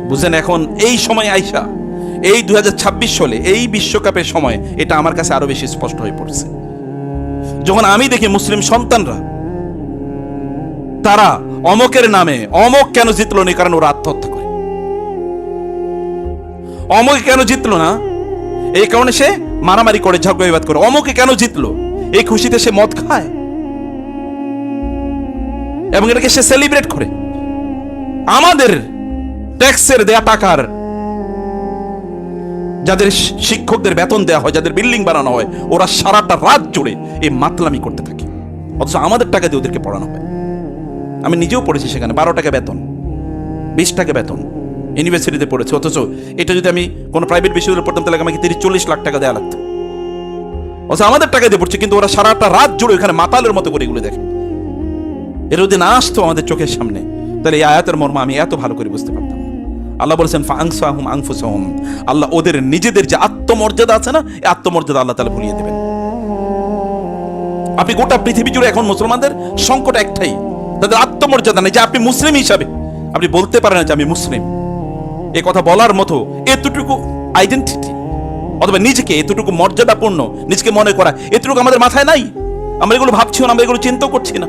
বুঝলেন? এখন এই সময় আইসা, এই 2026 সালে এই বিশ্বকাপের সময় এটা আমার কাছে আরো বেশি স্পষ্ট হয়ে পড়ছে। যখন আমি দেখি মুসলিম সন্তানরা তারা অমকের নামে, অমক কেন জিতলো না, কারণ ওরা আত্মহত্যা করে। অমক কেন জিতলো না, এই কারণে সে মারামারি করে, ঝগড়া বিবাদ করে। অমকে কেন জিতলো, এই খুশিতে সে মদ খায়, এবং এটাকে সে সেলিব্রেট করে। আমাদের ট্যাক্সের দেয়া টাকার, যাদের শিক্ষকদের বেতন দেওয়া হয়, যাদের বিল্ডিং বানানো হয়, ওরা সারাটা রাত জুড়ে এই মাতলামি করতে থাকে, অথচ আমাদের টাকা দিয়ে ওদেরকে পড়ানো হয়। আমি নিজেও পড়েছি সেখানে, 12 টাকা বেতন, 20 টাকা বেতন, ইউনিভার্সিটিতে পড়েছি। অথচ এটা যদি আমি কোনো প্রাইভেট বিশ্ববিদ্যালয়ে পড়তাম তাহলে আমাকে 30-40 লাখ টাকা দেওয়া লাগতো। অথচ আমাদের টাকা দিয়ে পড়ছে, কিন্তু ওরা সারাটা রাত জুড়ে ওখানে মাতালের মতো করে এগুলো দেখে। এর যদি না আসতো আমাদের চোখের সামনে, তাহলে এই আয়াতের মর্ম আমি এত ভালো করে বুঝতে পারতাম। আল্লাহ বলেছেন ফাআনসাহুম আনফুসাহুম, আল্লাহ ওদের নিজেদের যে আত্মমর্যাদা আছে না, এই আত্মমর্যাদা আল্লাহ তাআলা ভুলিয়ে দেবেন। আপনি গোটা পৃথিবী জুড়ে এখন মুসলমানদের সংকট একটাই, তাদের আত্মমর্যাদা নেই। যে আপনি মুসলিম হিসাবে আপনি বলতে পারেন না যে আমি মুসলিম, এই কথা বলার মতো এতটুকু আইডেন্টিটি অথবা নিজেকে এতটুকু মর্যাদাপূর্ণ নিজেকে মনে করা, এতটুকু আমাদের মাথায় নাই। আমরা এগুলো ভাবছিও না, আমরা এগুলো চিন্তা করছি না।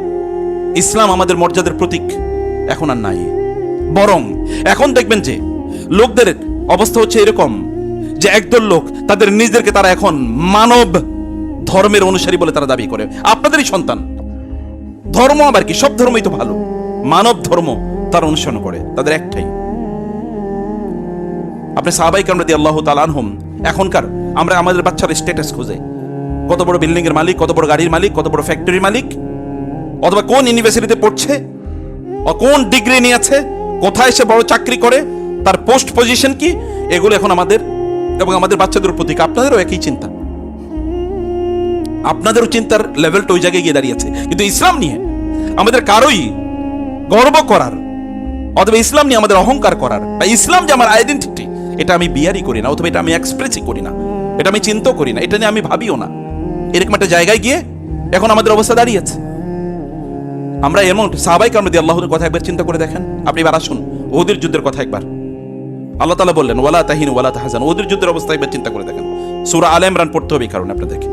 ইসলাম আমাদের মর্যাদার প্রতীক এখন আর নাই। বরং এখন দেখবেন যে লোকদের অবস্থা হচ্ছে এরকম যে একদল লোক তাদের নিজেদেরকে তারা এখন মানব ধর্মের অনুসারী বলে তারা দাবি করে। আপনাদেরই সন্তান, ধর্ম আবার কি, সব ধর্মই তো ভালো, মানব ধর্ম তারা অনুসরণ করে, তাদের একটাই। আপনি সাহাবায়ে কেরাম রাদিয়াল্লাহু তাআলা আনহুম, এখনকার আমরা আমাদের বাচ্চার স্ট্যাটাস খুঁজে, কত বড় বিল্ডিং এর মালিক, কত বড় গাড়ির মালিক, কত বড় ফ্যাক্টরির মালিক, অথবা কোন ইউনিভার্সিটিতে পড়ছে, কোন ডিগ্রি নিয়েছে, কোথায় সে বড় চাকরি করে, তার পোস্ট পজিশন কি, এগুলো এখন আমাদের এবং আমাদের বাচ্চাদের প্রতীক। আপনাদেরও একই চিন্তা, আপনাদেরও চিন্তার লেভেলটা ওই জায়গায় গিয়ে দাঁড়িয়েছে। কিন্তু ইসলাম নিয়ে আমাদের কারোই গর্ব করার অথবা ইসলাম নিয়ে আমাদের অহংকার করার, বা ইসলাম যে আমার আইডেন্টিটি, এটা আমি বিয়ারই করি না, অথবা এটা আমি এক্সপ্রেসই করি না, এটা আমি চিন্তাও করি না, এটা নিয়ে আমি ভাবিও না। এরকম একটা জায়গায় গিয়ে এখন আমাদের অবস্থা দাঁড়িয়েছে। আমরা এমন সাহাবায়ে কেরাম রাদিয়াল্লাহুর কথা একবার চিন্তা করে দেখেন। আপনি এবার আসুন উহুদের যুদ্ধের কথা একবার। আল্লাহ তাআলা বললেন ওয়ালা তাহিনু ওয়ালা তাহজানু, উহুদের যুদ্ধের অবস্থা একবার চিন্তা করে দেখেন। সূরা আলে ইমরান পড়তে হবে এই কারণে আপনাদেরকে।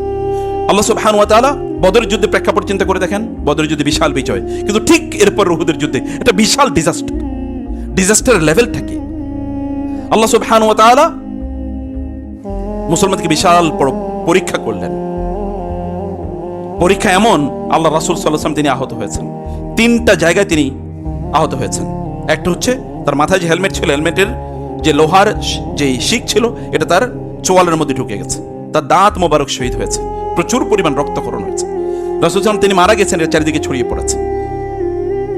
আল্লাহ সুবহানাহু ওয়া তাআলা বদরের যুদ্ধে প্রেক্ষাপট চিন্তা করে দেখেন। বদরের যুদ্ধে বিশাল বিজয়, কিন্তু ঠিক এরপর উহুদের যুদ্ধে একটা বিশাল ডিজাস্টারের লেভেলটা কি? আল্লাহ সুবহানাহু ওয়া তাআলা মুসলমানকে বিশাল পরীক্ষা করলেন। পরীক্ষা এমন, আল্লাহ রাসূল সাল্লাল্লাহু আলাইহি ওয়াসাল্লাম তিনি আহত হয়েছেন। 3টা জায়গায় তিনি আহত হয়েছেন। একটা হচ্ছে তার মাথায় যে হেলমেট ছিল, হেলমেটের যে লোহার যে শিক ছিল, এটা তার চোয়ালের মধ্যে ঢুকে গেছে। তার দাঁত মোবারক শহীদ হয়েছে, প্রচুর পরিমাণ রক্তক্ষরণ হয়েছে। রাসূল সাল্লাল্লাহু আলাইহি ওয়াসাল্লাম তিনি মারা গেছেন, এর চারিদিকে ছড়িয়ে পড়েছে।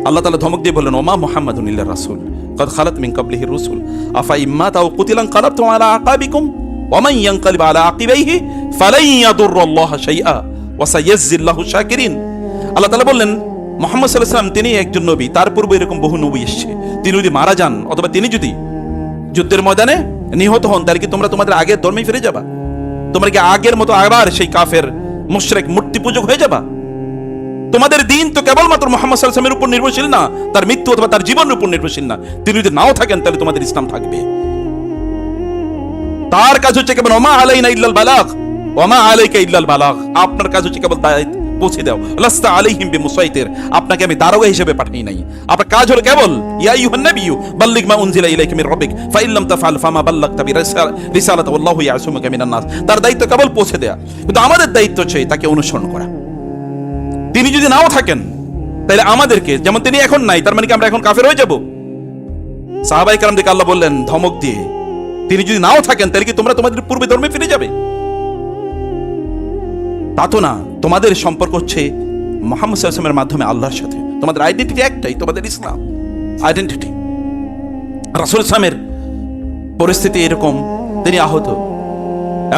আল্লাহ তাআলা ধমক দিয়ে বললেন ওমা মুহাম্মাদুন ইল্লা রাসূল কদ খালাত মিন ক্বাবলিহি রুসুল আফা ইম্মাতা আও কুতিলান কালাবতুম আলা আকাবিকুম ওয়া মান ইয়ানকালিব আলা আকিবাইহি ফালান ইয়াদুররাল্লাহা শাইআ ওয়া সায়াজজিল্লাহু শাকিরিন। আল্লাহ তাআলা বললেন মুহাম্মদ সাল্লাল্লাহু আলাইহি ওয়াসাল্লাম তিনি একজন নবী, তার পূর্বে এরকম বহু নবী এসেছে। তিনি যদি মারা যান অথবা তিনি যদি যুদ্ধের ময়দানে নিহত হন, তাহলে কি তোমরা তোমাদের আগের ধর্মে ফিরে যাবা? তোমরা কি আগের মতো আবার সেই কাফের মুশরিক মূর্তি পূজক হয়ে যাবা? তোমাদের দিন তো কেবলমাত্র মুহাম্মদ সাল্লাল্লাহু আলাইহি ওয়াসাল্লামের উপর নির্ভরশীল না, তার মৃত্যু অথবা তার জীবনের উপর নির্ভরশীল না। তিনি যদি নাও থাকেন তাহলে তোমাদের ইসলাম থাকবে। তার কাজ হচ্ছে কেবল ওমা আলাইনা ইল্লাল বালাগ ওমা আলাইকা ইল্লাল বালাগ, আপনার কাজ হচ্ছে কেবল দায়িত্ব পৌঁছে দাও। লাস্তা আলাইহিম বিমুসাইতির, আপনাকে আমি দারোগা হিসেবে পাঠাই নাই। আপনার কাজ হলো কেবল ইয়া আইয়ুহান নাবিয়্যু বাল্লিগ মা উনজিলা ইলাইকা মির রাব্বিক ফা ইন লাম তাফআল ফামা বাল্লাগতা বিরিসালাতি ওয়াল্লাহু ইয়াসুমুকা মিনান নাস। তার দায়িত্ব কেবল পৌঁছে দেয়া, কিন্তু আমাদের দায়িত্ব হচ্ছে তাকে অনুসরণ করা। তিনি যদি নাও থাকেন তাহলে আমাদেরকে, যেমন তিনি এখন নাই, তার মানে কি আমরা এখন কাফের হয়ে যাব? সাহাবায়ে কেরামদেরকে আল্লাহ বললেন ধমক দিয়ে, তিনি যদি নাও থাকেন তাহলে কি তোমরা তোমাদের পূর্বে ধর্মে ফিরে যাবে? তা তো না। তোমাদের সম্পর্ক হচ্ছে মুহাম্মদ সাল্লাল্লাহু আলাইহি ওয়াসাল্লামের মাধ্যমে আল্লাহর সাথে। তোমাদের আইডেন্টিটি একটাই, তোমাদের ইসলাম আইডেন্টিটি। রাসূল ইসলামের পরিস্থিতি এরকম, তিনি আহত,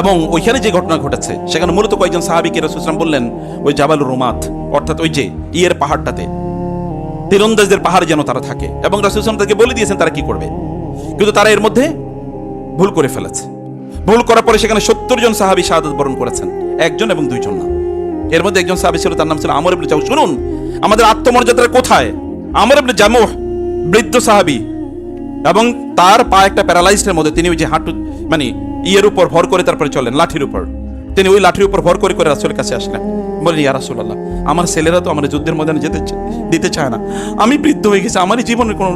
এবং ওইখানে যে ঘটনা ঘটেছে সেখানে মূলত কয়েকজন সাহাবীকে রাসূল সাল্লাল্লাহু আলাইহি ওয়াসাল্লাম বললেন ওই জাবালুর রুমাত, অর্থাৎ ওই যে ইয়ের পাহাড়টাতে, তীরন্দাজদের পাহাড়ে যেন তারা থাকে, এবং রাসূল সাল্লাল্লাহু আলাইহি ওয়াসাল্লাম তাকে বলে দিয়েছেন তারা কি করবে। কিন্তু তারা এর মধ্যে ভুল করে ফেলেছে। ভুল করার পরে সেখানে 70 জন সাহাবী শাহাদাত বরণ করেছেন, একজন এবং দুইজন না। এর মধ্যে একজন সাহাবী ছিল, তার নাম ছিল আমর ইবনে জামুহ। শুনুন আমাদের আত্মমর্যাদাটা কোথায়। আমর ইবনে জামুহ বৃদ্ধ সাহাবী, এবং তার পা একটা প্যারালাইজডের মধ্যে, তিনি ওই যে হাঁটু মানে ইয়ের উপর ভর করে তারপরে চলেন, লাঠির উপর। তিনি ওই লাঠির উপর ভর করে করে রাসূলের কাছে আসলেন, বললেন ইয়া রাসূলুল্লাহ, আমার ছেলেরা তো আমার যুদ্ধের ময়দানে যেতে দিতে চায় না, আমি বৃদ্ধ হয়ে গেছি, আমার জীবনের কোনো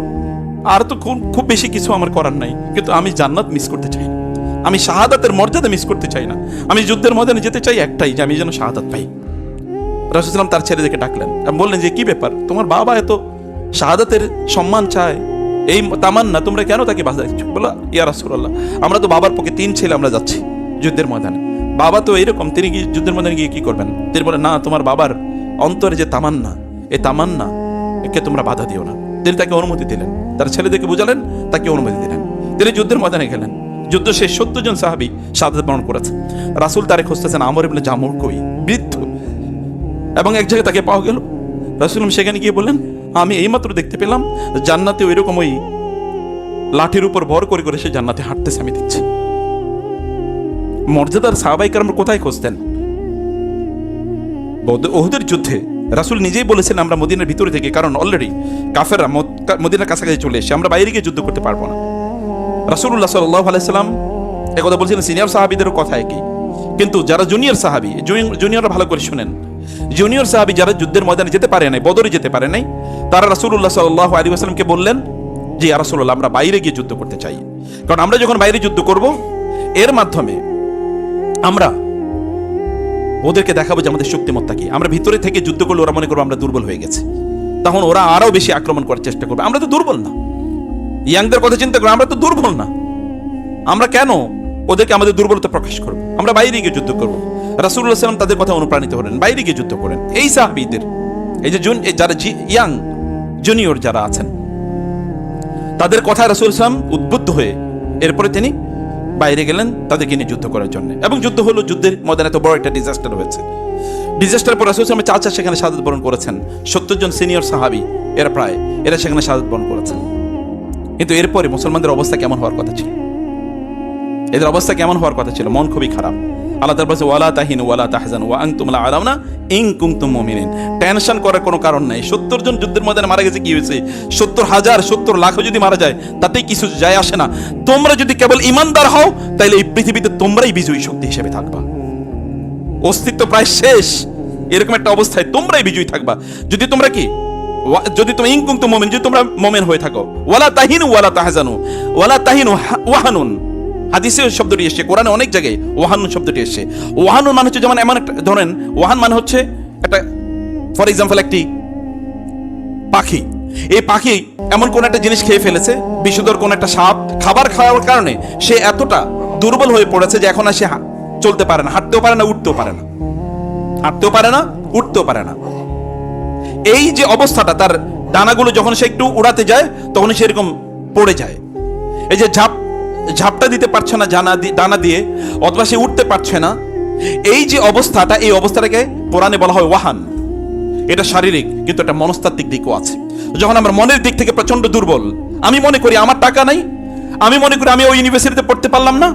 আর তো খুব বেশি কিছু আমার করার নাই, কিন্তু আমি জান্নাত মিস করতে চাই না, আমি শাহাদাতের মর্যাদা মিস করতে চাই না, আমি যুদ্ধের ময়দানে যেতে চাই একটাই, যে আমি যেন শাহাদাত পাই। রাসূল সাল্লাল্লাহু তার ছেলেদেরকে ডাকলেন এবং বললেন যে কি ব্যাপার, তোমার বাবা এত শাহাদাতের সম্মান চায়, এই তামান্না, তোমরা কেন তাকে বাধা দিচ্ছ? বলো, ইয়া রাসূলুল্লাহ, আমরা তো বাবার পক্ষে 3 ছেলে আমরা যাচ্ছি যুদ্ধের ময়দানে, বাবা তো এরকম, তিনি কি যুদ্ধের ময়দানে গিয়ে কি করবেন? তিনি বলেন, না, তোমার বাবার অন্তরে যে তামান্না, এই তামান্না একে তোমরা বাধা দিও না। তিনি তাকে অনুমতি দিলেন, তার ছেলেদেরকে বুঝালেন, তাকে অনুমতি দিলেন। তিনি যুদ্ধের ময়দানে গেলেন। যুদ্ধ শেষ, 70 জন সাহাবী শাহাদাত বরণ করেছে। রাসূল তারে খুঁজতেছেন, আমর ইবনে জামুহ কই, বৃদ্ধ, এবং এক জায়গায় তাকে পাওয়া গেল। রাসূল সেখানে গিয়ে বললেন, আমি এইমাত্র দেখতে পেলাম জান্নাতে ওইরকম ওই লাঠির উপর ভর করে করে সে জান্নাতে হাঁটতেছে, আমি দেখছি। মর্যাদার সাহাবায়ে কেরাম কোথায় খুঁজতেন? উহুদের যুদ্ধে রাসূল নিজেই বলেছেন আমরা মদিনার ভিতরে থেকে, কারণ অলরেডি কাফেররা মদিনার কাছাকাছি চলে এসে, আমরা বাইরে গিয়ে যুদ্ধ করতে পারবো না। রাসূলুল্লাহ সাল্লাল্লাহু আলাইহি সাল্লাম একথা বলছিলেন, সিনিয়র সাহাবীদেরও কথা একই, কিন্তু যারা জুনিয়র সাহাবী, জুনিয়ররা ভালো করে শুনেন, জুনিয়র সাহাবী যারা যুদ্ধের ময়দানে যেতে পারে নাই, বদরে যেতে পারে নাই, তারা রাসূলুল্লাহ সাল্লাল্লাহু আলাইহি ওয়াসাল্লামকে বললেন যে ইয়া রাসূলুল্লাহ, আমরা বাইরে গিয়ে যুদ্ধ করতে চাই, কারণ আমরা যখন বাইরে যুদ্ধ করব এর মাধ্যমে আমরা ওদেরকে দেখাবো যে আমাদের শক্তিমত্তা কি। আমরা ভিতরে থেকে যুদ্ধ করলে ওরা মনে করবো আমরা দুর্বল হয়ে গেছে, তখন ওরা আরো বেশি আক্রমণ করার চেষ্টা করবে। আমরা তো দুর্বল না, ইয়াংদের কথা চিন্তা করো, আমরা তো দুর্বল না, আমরা কেন ওদেরকে আমাদের দুর্বলতা প্রকাশ করবো? আমরা বাইরে গিয়ে যুদ্ধ করবো। রাসূলুল্লাহ সাল্লাল্লাহু আলাইহি ওয়াসাল্লাম তাদের কথা অনুপ্রাণিত হলেন, বাইরে গিয়ে যুদ্ধ করেন। এই সাহাবীদের, এই যে যারা ইয়াং জুনিয়র যারা আছেন, তাদের কথায় রাসূল সাল্লাল্লাহু আলাইহি ওয়াসাল্লাম উদ্বুদ্ধ হয়ে এরপরে তিনি বাইরে গেলেন তাদেরকে নিয়ে যুদ্ধ করার জন্য। এবং যুদ্ধ হলো, যুদ্ধের ময়দানে তো বড় একটা ডিজাস্টার হয়েছে। ডিজাস্টারের পর রাসূল সাল্লাল্লাহু আলাইহি ওয়াসাল্লাম চাচা সেখানে শাহাদাত বরণ করেছেন। 70 জন সিনিয়র সাহাবী এরা সেখানে শাহাদাত বরণ করেছেন। কিন্তু এরপরে মুসলমানদের অবস্থা কেমন হওয়ার কথা ছিল? এদের অবস্থা কেমন হওয়ার কথা ছিল? মন খুবই খারাপ। আল্লাহ তাআলা বলেছে, ওয়ালা তাহিনু ওয়ালা তাহজানু ওয়া আনতুম লা আলাউনা ইন কুনতুম মুমিনিন। টেনশন করার কোনো কারণ নাই। 70 জন যুদ্ধের ময়দানে মারা গেছে, কি হয়েছে? 70,000 70 লাখও যদি মারা যায় তাতেই কিছু যায় আসে না। তোমরা যদি কেবল ঈমানদার হও তাহলে এই পৃথিবীতে তোমরাই বিজয়ী শক্তি হিসেবে থাকবা। অস্তিত্ব প্রায় শেষ, এরকম একটা অবস্থায় তোমরাই বিজয়ী থাকবা যদি তুমি ইন কুনতুম মুমিন, যদি তোমরা মুমিন হয়ে থাকো। ওয়ালা তাহিনু ওয়ালা তাহজানু, ওয়ালা তাহিনু ওয়াহানুন, হাদিসে শব্দটি এসেছে, কোরআনে অনেক জায়গায় ওয়াহানুন শব্দটি এসেছে। ওয়াহানুন মানে হচ্ছে, যেমন এমন একটা, ধরেন ওয়াহান মানে হচ্ছে একটা, ফর এক্সাম্পল একটি পাখি, এই পাখি এমন কোন একটা জিনিস খেয়ে ফেলেছে, বিষধর কোন একটা সাপ, খাবার খাওয়ার কারণে সে এতটা দুর্বল হয়ে পড়েছে যে এখন আর সে চলতে পারে না, হাঁটতেও পারে না, উঠতেও পারে না, উঠতেও পারে না। এই যে অবস্থাটা, তার ডানাগুলো যখন সে একটু উড়াতে যায় তখন সে এরকম পড়ে যায়। এই যে ঝাপটা দিতে পারছে না ডানা দিয়ে, অথবা সে উঠতে পারছে না, এই যে অবস্থাটা, এই অবস্থাটাকে কোরআনে বলা হয় ওয়াহান। এটা শারীরিক, কিন্তু একটা মনস্তাত্ত্বিক দিকও আছে। যখন আমরা মনের দিক থেকে প্রচন্ড দুর্বল, আমি মনে করি আমার টাকা নাই, আমি মনে করি আমি ওই ইউনিভার্সিটিতে পড়তে পারলাম না,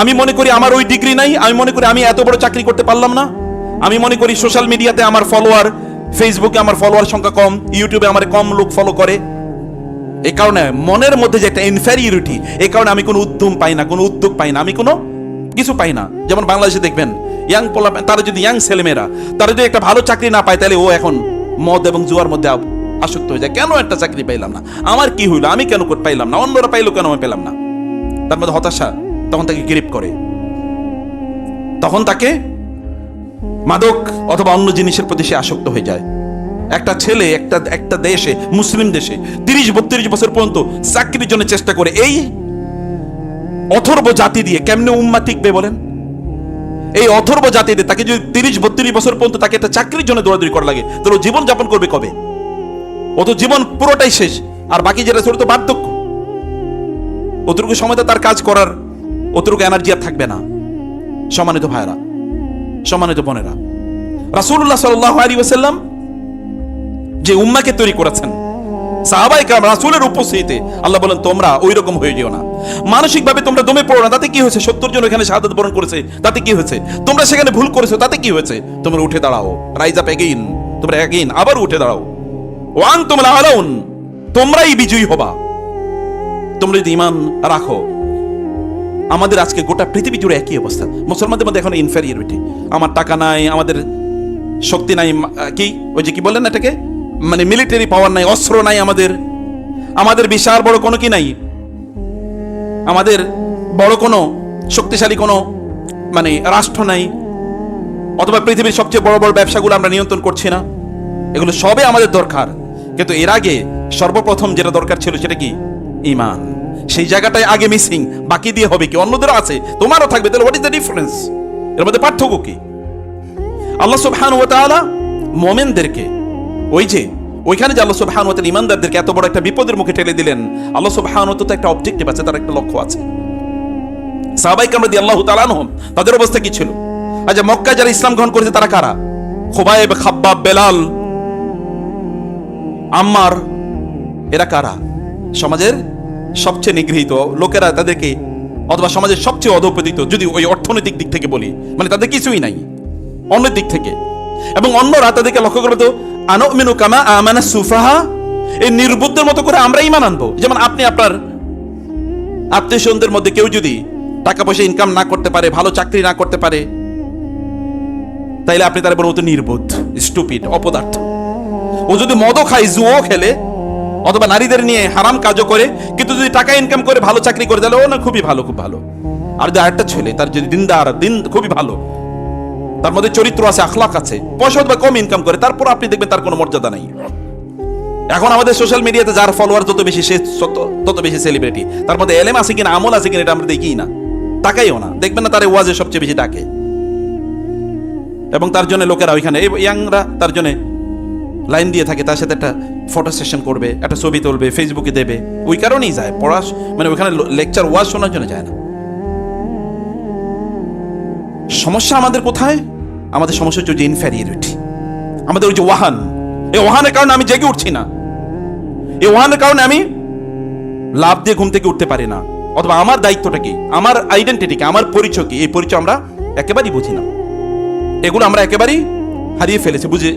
আমি মনে করি আমার ওই ডিগ্রি নাই, আমি মনে করি আমি এত বড় চাকরি করতে পারলাম না, আমি মনে করি সোশ্যাল মিডিয়াতে আমার ফলোয়ার, ফেসবুকে আমার ফলোয়ার সংখ্যা কম, ইউটিউবে আমার কম লোক ফলো করে। এই কারণে মনের মধ্যে যে একটা ইনফেরিয়রিটি, এই কারণে আমি কোনো উদ্যম পাই না, কোনো উদ্যোগ পাই না, আমি কোনো কিছু পাই না। যেমন বাংলাদেশে দেখবেন ইয়াং পোলা, তারা যদি ইয়াং ছেলেমেয়েরা তারা যদি একটা ভালো চাকরি না পায়, তাহলে ও এখন মদ এবং জুয়ার মধ্যে আসক্ত হয়ে যায়। কেন একটা চাকরি পাইলাম না, আমার কি হইলো, আমি কেন পাইলাম না, অন্যরা পাইলো কেন আমি পেলাম না? তার মধ্যে হতাশা তখন তাকে গ্রিপ করে, তখন তাকে মাদক অথবা অন্য জিনিসের প্রতি সে আসক্ত হয়ে যায়। একটা ছেলে একটা দেশে, মুসলিম দেশে 30-32 বছর পর্যন্ত চাকরির জন্য চেষ্টা করে, এই অথর্ব জাতি দিয়ে কেমনে উম্মাহ টিকবে বলেন? এই অথর্ব জাতি দিয়ে তাকে যদি 30-32 বছর পর্যন্ত তাকে একটা চাকরির জন্য দৌড়াদৌড়ি করা লাগে, তাহলে জীবন যাপন করবে কবে? ও তো জীবন পুরোটাই শেষ, আর বাকি যেটা ছোট তো বার্ধক্য। অতটুকু সময় তার কাজ করার অতটুকু এনার্জি আর থাকবে না। সম্মানিত ভাইরা, সম্মানিত বোনেরা, রাসূলুল্লাহ সাল্লাল্লাহু আলাইহি ওয়াসাল্লাম যে উম্মাহকে তৈরি করেছেন, সাহাবায়ে কেরাম রাসূলের উপস্থিতিতে আল্লাহ বলেন তোমরা ওই রকম হয়ে যেও না, মানসিকভাবে তোমরা দমে পড়ো না। তাতে কি হয়েছে? 70 জন এখানে শাহাদাত বরণ করেছে, তাতে কি হয়েছে? তোমরা সেখানে ভুল করেছো, তাতে কি হয়েছে? তোমরা উঠে দাঁড়াও, রাইজ আপ এগেইন, তোমরা এগেইন আবার উঠে দাঁড়াও। ওয়া আনতুম লা আলাউন, তোমরাই বিজয়ী হবা তোমরা যদি ঈমান রাখো। আমাদের আজকে গোটা পৃথিবী জুড়ে একই অবস্থা, মুসলমানদের মধ্যে এখন ইনফেরিয়রিটি, আমার টাকা নাই, আমাদের শক্তি নাই, কি ওই যে কি বললেন এটাকে, মানে মিলিটারি পাওয়ার নাই, অস্ত্র নাই, আমাদের বিশাল বড় কোনো কি নাই, আমাদের বড় কোনো শক্তিশালী কোনো মানে রাষ্ট্র নাই, অথবা পৃথিবীর সবচেয়ে বড় বড় ব্যবসাগুলো আমরা নিয়ন্ত্রণ করছি না। এগুলো সবে আমাদের দরকার, কিন্তু এর আগে সর্বপ্রথম যেটা দরকার ছিল সেটা কি? ঈমান। সেই জায়গাটাই আগে মিসিং, বাকি দিয়ে হবে কি? অন্যদেরও আছে, তোমারও থাকবে, তাহলে হোয়াট ইজ দ্য ডিফারেন্স? এর মধ্যে পার্থক্য কি? আল্লাহ সুবহানাহু ওয়া তাআলা মুমিনদেরকে ওইখানে যে আল্লাহ সুবহানাহু ওয়া তাআলা ঈমানদারদেরকে এত বড় একটা বিপদের মুখে ঠেলে দিলেন, আল্লাহ সুবহানাহু ওয়া তাআলা একটা অবজেক্টিভ আছে, তার একটা লক্ষ্য আছে। সাহাবায়ে কেরাম রাদিয়াল্লাহু তাআলা আনহুম তাদের অবস্থা কি ছিল? আচ্ছা, মক্কায় যারা ইসলাম গ্রহণ করেছে তারা কারা? খুবাইব, খাব্বাব, বেলাল, আম্মার, এরা কারা? সমাজের সবচেয়ে নিগৃহীত লোকেরা তাদেরকে, অথবা সমাজের সবচেয়ে অধঃপতিত, যদি ওই অর্থনৈতিক দিক থেকে বলি, মানে তাদের কিছুই নাই অন্য দিক থেকে। এবং অন্যরা তাদেরকে লক্ষ্য করে তো আনুমিনু কামা আমানা সুফাহা, এই নির্বুদ্ধের মতো করে আমরা ঈমান আনবো। যেমন আপনি আপনার আত্মীয় স্বজনদের মধ্যে কেউ যদি টাকা পয়সা ইনকাম না করতে পারে, ভালো চাকরি না করতে পারে, তাইলে আপনি তার বলবো তো নির্বোধ, স্টুপিড, অপদার্থ। ও যদি মদও খায়, জুয়ো খেলে, অথবা নারীদের নিয়ে হারাম কাজও করে, কিন্তু যদি টাকা ইনকাম করে ভালো চাকরি করে, তাহলে ও না খুবই ভালো, খুব ভালো। আর যদি আরেকটা ছেলে, তার যদি দিনদার, খুবই ভালো, তার মধ্যে চরিত্র আছে, আখলাক আছে, পয়সা অথবা কম ইনকাম করে, তারপর আপনি দেখবেন তার কোনো মর্যাদা নাই। এখন আমাদের সোশ্যাল মিডিয়াতে যার ফলোয়ার যত বেশি, সে তত বেশি সেলিব্রিটি। তার মধ্যে এলেম আছে কিনা, আমল আছে কিনা, এটা আমরা দেখি না, তাকাইও না। দেখবেন না তার ওয়াজে সবচেয়ে বেশি ডাকে, এবং তার জন্য লোকেরা ওইখানে ইয়াংরা তার জন্য লাইন দিয়ে থাকে, তার সাথে একটা ফটো সেশন করবে, একটা ছবি তুলবে, ফেসবুকে দেবে। ওই কারণেই যায় পড়া, মানে ওইখানে লেকচার ওয়াজ শোনার জন্য যায় না। সমস্যা আমাদের কোথায়? আমাদের সমস্যা হচ্ছে যে ইনফেরিয়রিটি, আমাদের ওই যে ওয়াহান। এই ওয়াহানের কারণে আমি জেগে উঠছি না, এই ওয়াহানের কারণে আমি লাভ দিয়ে ঘুম থেকে উঠতে পারি না, অথবা আমার দায়িত্বটা কি, আমার আইডেন্টিটি কি, আমার পরিচয় কি, এই পরিচয় আমরা একেবারেই বুঝি না। এগুলো আমরা একেবারেই হারিয়ে ফেলেছি বুঝে।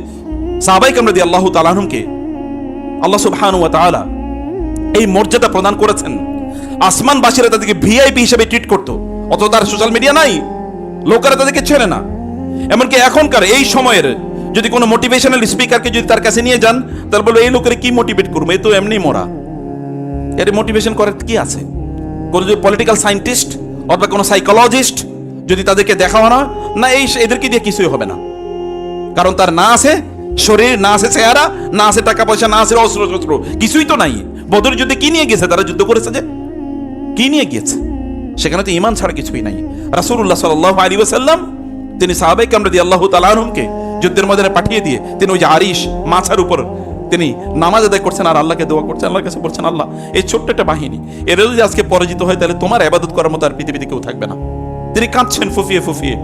সাহাবায়ে কেরাম রাদিয়াল্লাহু তাআলা আনহুমকে আল্লাহ সুবহানাহু ওয়া তাআলা এই মর্যাদা প্রদান করেছেন। আসমানবাসীরা তাদেরকে ভিআইপি হিসেবে ট্রিট করতো, অথচ তার সোশ্যাল মিডিয়া নাই, লোকেরা তাদেরকে চেনে না। এমনকি এখনকার এই সময়ের যদি কোনো মোটিভেশনাল স্পিকারকে যদি তার কাছে নিয়ে যান, তাহলে বলবো এই লোকের কি মোটিভেট করবো, এই তো এমনি মরা, এর মোটিভেশন করার কি আছে? কোন যদি পলিটিক্যাল সায়েন্টিস্ট অথবা কোনো সাইকোলজিস্ট যদি তাদেরকে দেখা হয় না, এদেরকে দিয়ে কিছুই হবে না। কারণ তার না আছে শরীর, না আছে চেহারা, না আছে টাকা পয়সা, না আছে অস্ত্র শস্ত্র, কিছুই তো নাই। বদর যুদ্ধে কি নিয়ে গেছে? তারা যুদ্ধ করেছে যে কি নিয়ে গিয়েছে? সেখানে তো ঈমান ছাড়া কিছুই নাই। রাসূলুল্লাহ সাল্লাল্লাহু আলাইহি ওয়াসাল্লাম তিনি সাহাবায়ে কেরাম রাদিয়াল্লাহু তাআলা আনহুমকে যুদ্ধের ময়দানে পাঠিয়ে দিয়ে তিনি ওই যে আরিশ মাছার উপর তিনি নামাজ আদায় করছেন আর আল্লাহকে দোয়া করছেন, আল্লাহর কাছে বলছেন, আল্লাহ এই ছোট্ট একটা বাহিনী এরা যদি আজকে পরাজিত হয়, তাহলে তোমার ইবাদত করার মতো আর পৃথিবীতে কেউ থাকবে না। তিনি কাঁদছেন ফুফিয়ে ফুফিয়ে।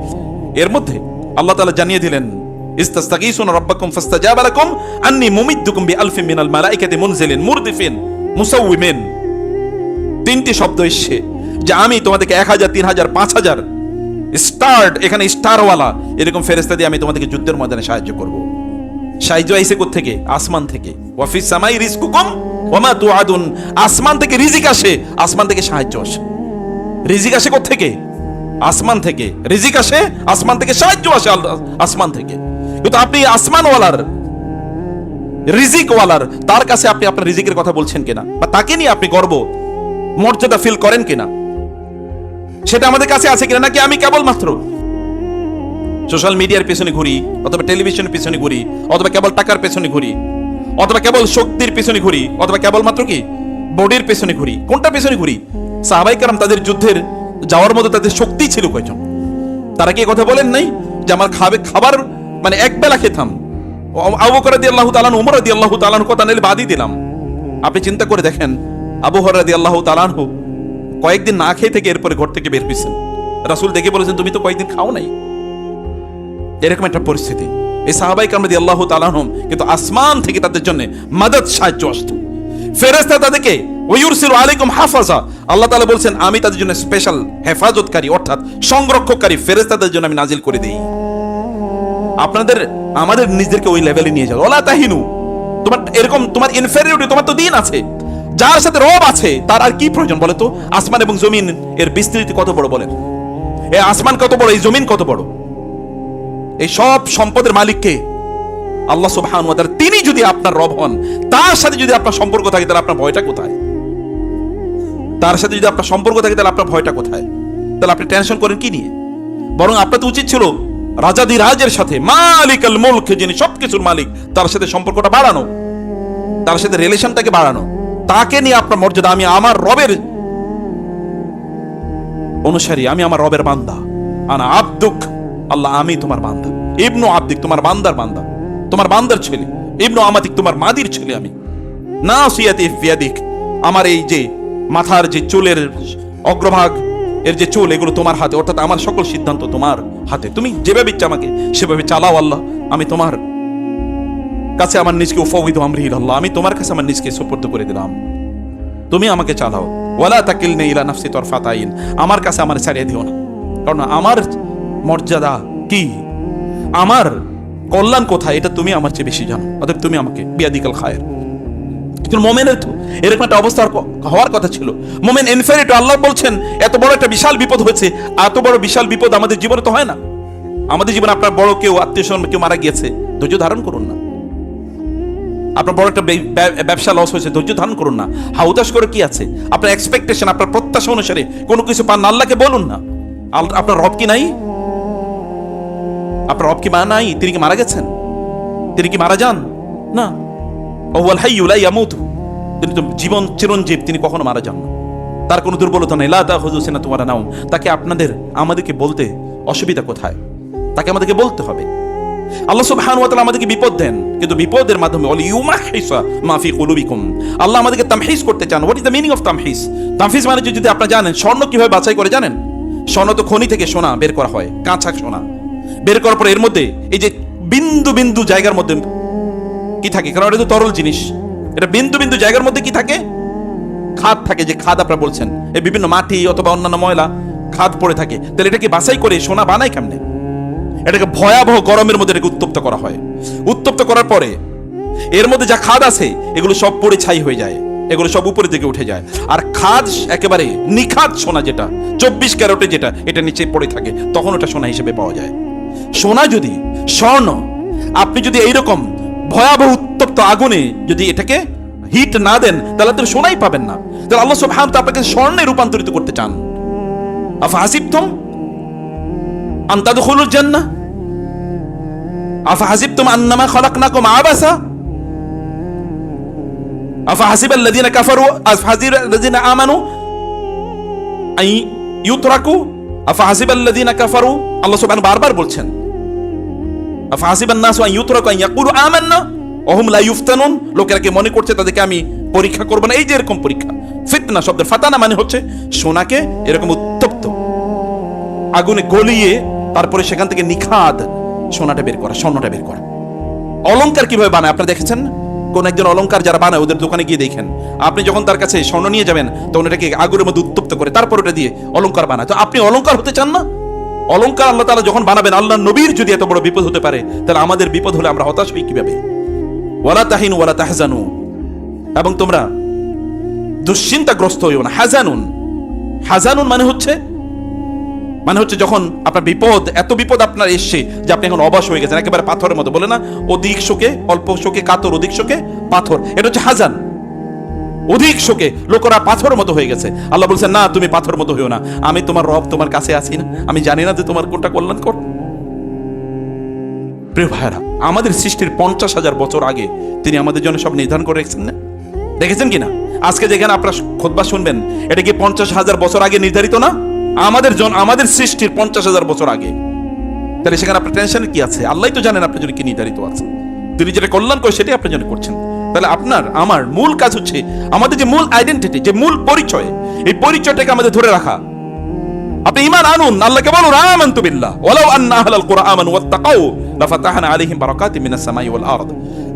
এর মধ্যে আল্লাহ তাআলা জানিয়ে দিলেন, ইস্তাস্তাগীসুনা রাব্বাকুম ফাস্তাজাবা লাকুম আন্নী মুমিদ্দুকুম বিআলফিন মিনাল মালাইকাতি মুনজিলিন মুরদিফিন মুসাউওয়িমিন। তিনটি শব্দ এসেছে যে আমি তোমাদেরকে 1000, 3000, 5000 স্টার্ট, এখানে স্টারওয়ালা এরকম ফেরেশতা দিয়ে আমি তোমাদেরকে যুদ্ধের ময়দানে সাহায্য করব। সাহায্য আইছে কোথা থেকে? আসমান থেকে। ওয়া ফিস সামাই রিজকুকুম ওয়া মা তুআদুন, আসমান থেকে রিজিক আসে, আসমান থেকে সাহায্য আসে। রিজিক আসে কোথা থেকে? আসমান থেকে। রিজিক আসে আসমান থেকে, সাহায্য আসে আসমান থেকে। কিন্তু আপনি আসমানওয়ালার, রিজিকওয়ালার, তার কাছে আপনি আপনার রিজিকের কথা বলছেন কিনা, বা তাকে নিয়ে আপনি গর্ব মর্যাদা ফিল করেন কিনা, সেটা আমাদের কাছে আছে কিনা? নাকি আমি কেবলমাত্র সোশ্যাল মিডিয়ার পেছনে ঘুরি, অথবা টেলিভিশনের পেছনে ঘুরি, অথবা কেবল টাকার পেছনে ঘুরি, অথবা কেবল শক্তির পেছনে ঘুরি, অথবা কেবলমাত্র কি বডির পেছনে ঘুরি? কোনটা পেছনে ঘুরি? সাহাবায়ে কেরাম তাদের যুদ্ধের যাওয়ার মতো তাদের শক্তি ছিল কয়জন? তারা কি কথা বলেন নাই যে আমার খাবার মানে এক বেলা খেতাম? আবু বকর রাদিয়াল্লাহু তাআলা, ওমর রাদিয়াল্লাহু তাআলা কথা নিলে বাদই দিলাম। আপনি চিন্তা করে দেখেন, আবু হুরায়রা রাদিয়াল্লাহু তাআলা কয়েকদিন না খেয়ে থেকে এরপরে ঘর থেকে বের হয়েছেন। রাসূল দেখে বলেছেন, তুমি তো কয়েকদিন খাও নাই। এরকম একটা পরিস্থিতি। এই সাহাবায়ে কেরাম রাদিয়াল্লাহু তাআলা কিন্তু আসমান থেকে তাদের জন্য মদদ, সাহায্য আসতো। ফেরেশতা তাদেরকে ওয়ুরসিলু আলাইকুম হাফাজা, আল্লাহ তাআলা বলছেন আমি তাদের জন্য স্পেশাল হেফাজতকারী অর্থাৎ সংরক্ষককারী ফেরেশতাদের জন্য আমি নাজিল করে দেই। আপনাদের আমাদের নিজেদেরকে ওই লেভেলে নিয়ে যাও। ওয়ালা তাহিনু, তোমার এরকম তোমার ইনফেরিয়রিটি, তোমার তো দিন আছে, যার সাথে রব আছে তার আর কি প্রয়োজন বলে তো? আসমান এবং জমিন এর বিস্তৃতি কত বড় বলেন? এই আসমান কত বড়, এই জমিন কত বড়? এই সব সম্পদের মালিককে আল্লাহ সুবহানাহু ওয়া তাআলা। তিনি যদি আপনার রব হন, তার সাথে যদি আপনার সম্পর্ক থাকে, তাহলে আপনার ভয়টা কোথায়? তার সাথে যদি আপনার সম্পর্ক থাকে, তাহলে আপনার ভয়টা কোথায়? তাহলে আপনি টেনশন করেন কি নিয়ে? বরং আপনার তো উচিত ছিল রাজাদিরাজের সাথে, মালিকাল মুলক, যিনি সবকিছুর মালিক, তার সাথে সম্পর্কটা বাড়ানো, তার সাথে রিলেশনটাকে বাড়ানো, তাকে নিয়ে আপনার মর্যাদা। আমি আমার রবের অনুসারী, আমি আমার রবের বান্দা। আনা আব্দুক, আল্লাহ আমি তোমার বান্দা। ইবনু আব্দিক, তোমার বান্দার বান্দা, তোমার বান্দার ছেলে। ইবনু আমাতিক, তোমার মাদির ছেলে আমি। নাসিয়াতি ফিয়াদিক, আমার এই যে মাথার যে চুলের অগ্রভাগ এর যে চুল, এগুলো তোমার হাতে, অর্থাৎ আমার সকল সিদ্ধান্ত তোমার হাতে। তুমি যেভাবে ইচ্ছা আমাকে সেভাবে চালাও আল্লাহ। আমি তোমার কাছে আমার নিজকে উফাউযু আমরি ইলাল্লাহ, আমি তোমার কাছে আমার নিজকে সুপর্দ করে দিলাম, তুমি আমাকে চালাও। ওয়ালা তাকিলনি ইলা নাফসি তারফাত আইন, আমার কাছে আমার ছাড়িয়ে দিও না, কারণ আমার মর্যাদা কি, আমার কল্যাণ কোথায়, এটা তুমি আমার চেয়ে বেশি জানো। অতএব তুমি আমাকে বিয়াদিকাল খায়ের। কিন্তু মোমেনের তো এরকম একটা অবস্থা হওয়ার কথা ছিল। মোমেন ইনফেরিট, আল্লাহ বলছেন এত বড় একটা বিশাল বিপদ হয়েছে। এত বড় বিশাল বিপদ আমাদের জীবনে তো হয় না। আমাদের জীবনে আপনার বড় কেউ আত্মীয় স্বজন কেউ মারা গিয়েছে, ধৈর্য ধারণ করুন না। আপনার বড় একটা ব্যবসা লস হয়েছে, ধৈর্য ধারণ করুন না। হাউতাস করে কি আছে? আপনার এক্সপেকটেশন, আপনার প্রত্যাশা অনুসারে কোনো কিছু পান না, আল্লাহকে বলুন না। আপনার রব কি নাই? আপনার রব কি মা নাই? তিনি কি মারা গেছেন? তিনি কি মারা যান? না। ওয়াল হাইয়্যু লা ইয়ামুতু, তিনি তো জীবন চিরঞ্জীব, তিনি কখনো মারা যান না। তার কোনো দুর্বলতা নেই। লা তাখুযু সিনাতুন ওয়ালা নাওম, তাকে আমাদেরকে বলতে অসুবিধা কোথায়? তাকে আমাদেরকে বলতে হবে। আল্লাহ সুবহানাহু ওয়া তাআলা আমাদেরকে বিপদ দেন, কিন্তু বিপদের মাধ্যমে ওয়ালিয়ুমাহিসা মা ফি কুলুবিকুম, আল্লাহ আমাদেরকে তামহিস করতে চান। What is the meaning of তামহিস? তামহিস মানে যদি আপনারা জানেন, স্বর্ণ কিভাবে বাছাই করে জানেন? স্বর্ণ তো খনি থেকে সোনা বের করা হয়, কাঁচা সোনা বের করার পর এর মধ্যে এই যে বিন্দু বিন্দু জায়গার মধ্যে কি থাকে, কারণ এটা তো তরল জিনিস, এটা বিন্দু বিন্দু জায়গার মধ্যে কি থাকে? খাদ থাকে। যে খাদ আপনারা বলছেন, এই বিভিন্ন মাটি অথবা অন্যান্য ময়লা খাদ পড়ে থাকে। তাহলে এটাকে বাছাই করে সোনা বানায় কেমনে? এটাকে ভয়াবহ গরমের মধ্যে এটাকে উত্তপ্ত করা হয়। উত্তপ্ত করার পরে এর মধ্যে যা খাদ আছে এগুলো সব পড়ে ছাই হয়ে যায়, এগুলো সব উপরের দিকে উঠে যায়। আর খাদ একেবারে নিখাদ সোনা, যেটা 24 ক্যারেটে, যেটা এটা নিচে পড়ে থাকে, তখন ওটা সোনা হিসেবে পাওয়া যায়। সোনা যদি, স্বর্ণ আপনি যদি এইরকম ভয়াবহ উত্তপ্ত আগুনে যদি এটাকে হিট না দেন, তাহলে তো সোনাই পাবেন না। তাহলে আল্লাহ সুবহানাহু ওয়া তাআলা আপনাকে স্বর্ণে রূপান্তরিত করতে চান। আফাহাসিবতুম আন তাদখুলুল জান্নাহ আফাহাসিবতুম আন্নামা খালাকনাকুম আবাসা আফাহাসিবাল্লাযীনা কাফারু আফাহাসিবাল্লাযীনা আমানু আই ইউতরাকু আফাহাসিবাল্লাযীনা কাফারু, আল্লাহ সুবহানাহু বারবার বলছেন আফাহাসিবান নাসু আন ইউতরাকু আন ইয়াকুলু আমান্না ওয়া হুম লা ইফতানুন, লোকেরা কি মনে করছে তাদেরকে আমি পরীক্ষা করব না? এই যে এরকম পরীক্ষা, ফিতনা শব্দের ফাতানা মানে হচ্ছে সোনাকে এরকম উত্তপ্ত আগুনে গলিয়ে তারপরে সেখান থেকে নিখাদ সোনাটা বের করা, স্বর্ণটা বের করা। অলংকার কিভাবে বানায় আপনারা দেখেছেন? কোন একজন অলংকার যারা বানায় ওদের দোকানে গিয়ে দেখেন, আপনি যখন তার কাছে স্বর্ণ নিয়ে যাবেন তখন এটাকে আগুনের মধ্যে উত্তপ্ত করে তারপর ওটা দিয়ে অলংকার বানায়। তো আপনি অলংকার হতে চান না? অলংকার আল্লাহ তাআলা যখন বানাবেন, আল্লাহ নবীর যদি এত বড় বিপদ হতে পারে, তাহলে আমাদের বিপদ হলে আমরা হতাশ হই কিভাবে? ওয়ালা তাহিনু ওয়ালা তাহজানু, এবং তোমরা দুশ্চিন্তাগ্রস্ত হইও না। হাজানুন, হাজানুন মানে হচ্ছে যখন আপনার বিপদ, এত বিপদ আপনার এসছে যে আপনি এখন অবাস হয়ে গেছেন, একেবারে পাথরের মতো। বলে না, অধিক শোকে অল্প শোকে কাতর, অধিক শোকে পাথর। এটা হচ্ছে হাজান। অধিক শোকে লোকেরা পাথরের মতো হয়ে গেছে। আল্লাহ বলছেন না, তুমি পাথর মতো হইও না, আমি তোমার রব, তোমার কাছে আছি না? আমি জানি না যে তোমার কোনটা কল্যাণ কর? প্রিয় ভাইরা, আমাদের সৃষ্টির 50,000 বছর আগে তিনি আমাদের জন্য সব নির্ধারণ করে রেখেছেন না? দেখেছেন কিনা? আজকে যেখানে আপনারা খুতবা শুনবেন, এটা কি 50,000 বছর আগে নির্ধারিত না? আমাদের সৃষ্টির 50,000 বছর আগে। তাহলে সেখানে আপনার টেনশন কি আছে? আল্লাহই তো জানেন আপনার জন্য কি নির্ধারিত আছে। তিনি যেটা কল্যাণ করে সেটাই আপনার জন্য করছেন। তাহলে আপনার আমার মূল কাজ হচ্ছে আমাদের যে মূল আইডেন্টিটি, যে মূল পরিচয়, এই পরিচয়টাকে আমাদের ধরে রাখা। আপনি ঈমান আনুন, আল্লাহকে বলুন আমানতু বিল্লাহ ওয়ালাউ আন্না আহলাল কুরআন আমানু ওয়াত্তাকাউ লাফাতাহনা আলাইহিম বারাকাতিম মিনাস সামাই ওয়াল আরদ।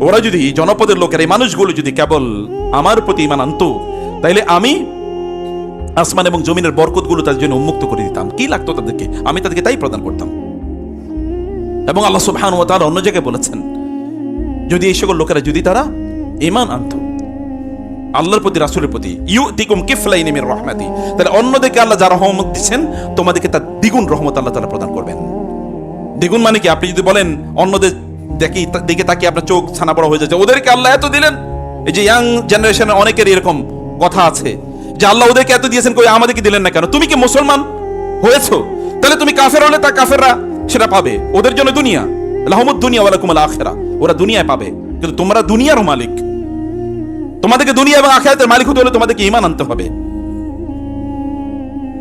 ওরা যদি, জনপদের লোকেরা, এই মানুষগুলো যদি কেবল আমার প্রতি ঈমান আনতো, তাইলে আমি আসমান এবং জমিনের বরকতগুলো তাদের জন্য উন্মুক্ত করে দিতাম। কি লাগতো তাদেরকে, আমি তাদেরকে তাই প্রদান করতাম। এবং আল্লাহ সুবহানাহু ওয়া তাআলা অন্য জায়গায় বলেছেন, যদি এই সকল লোকেরা যদি তারা ঈমান আনতো আল্লাহর প্রতি, রাসূলের প্রতি, ইউতিকুম কিফলাইনি মির রাহমাতি, তাহলে অন্যদেরকে আল্লাহ যারা রহমত দিচ্ছেন তোমাদেরকে তার দ্বিগুণ রহমত আল্লাহ তাআলা প্রদান করবেন। দ্বিগুণ মানে কি? আপনি যদি বলেন অন্যদের দিকে তাকিয়ে আপনার চোখ ছানা বড় হয়ে যাচ্ছে, ওদেরকে আল্লাহ এত দিলেন। এই যে ইয়াং জেনারেশনের অনেকের এরকম কথা আছে যে আল্লাহ ওদেরকে এত দিয়েছেন, কই আমাদেরকে দিলেন না কেন? তুমি কি মুসলমান হয়েছো? তাহলে তুমি কাফের হলে তা কাফেররা সেটা পাবে, ওদের জন্য দুনিয়া, লাহুমুদ দুনিয়া ওয়া লাকুমুল আখিরা, ওরা দুনিয়ায় পাবে। কিন্তু তোমরা দুনিয়ারও মালিক, তোমাদেরকে দুনিয়া এবং আখিরাতের মালিক হতে হলে তোমাদেরকে ঈমান আনতে হবে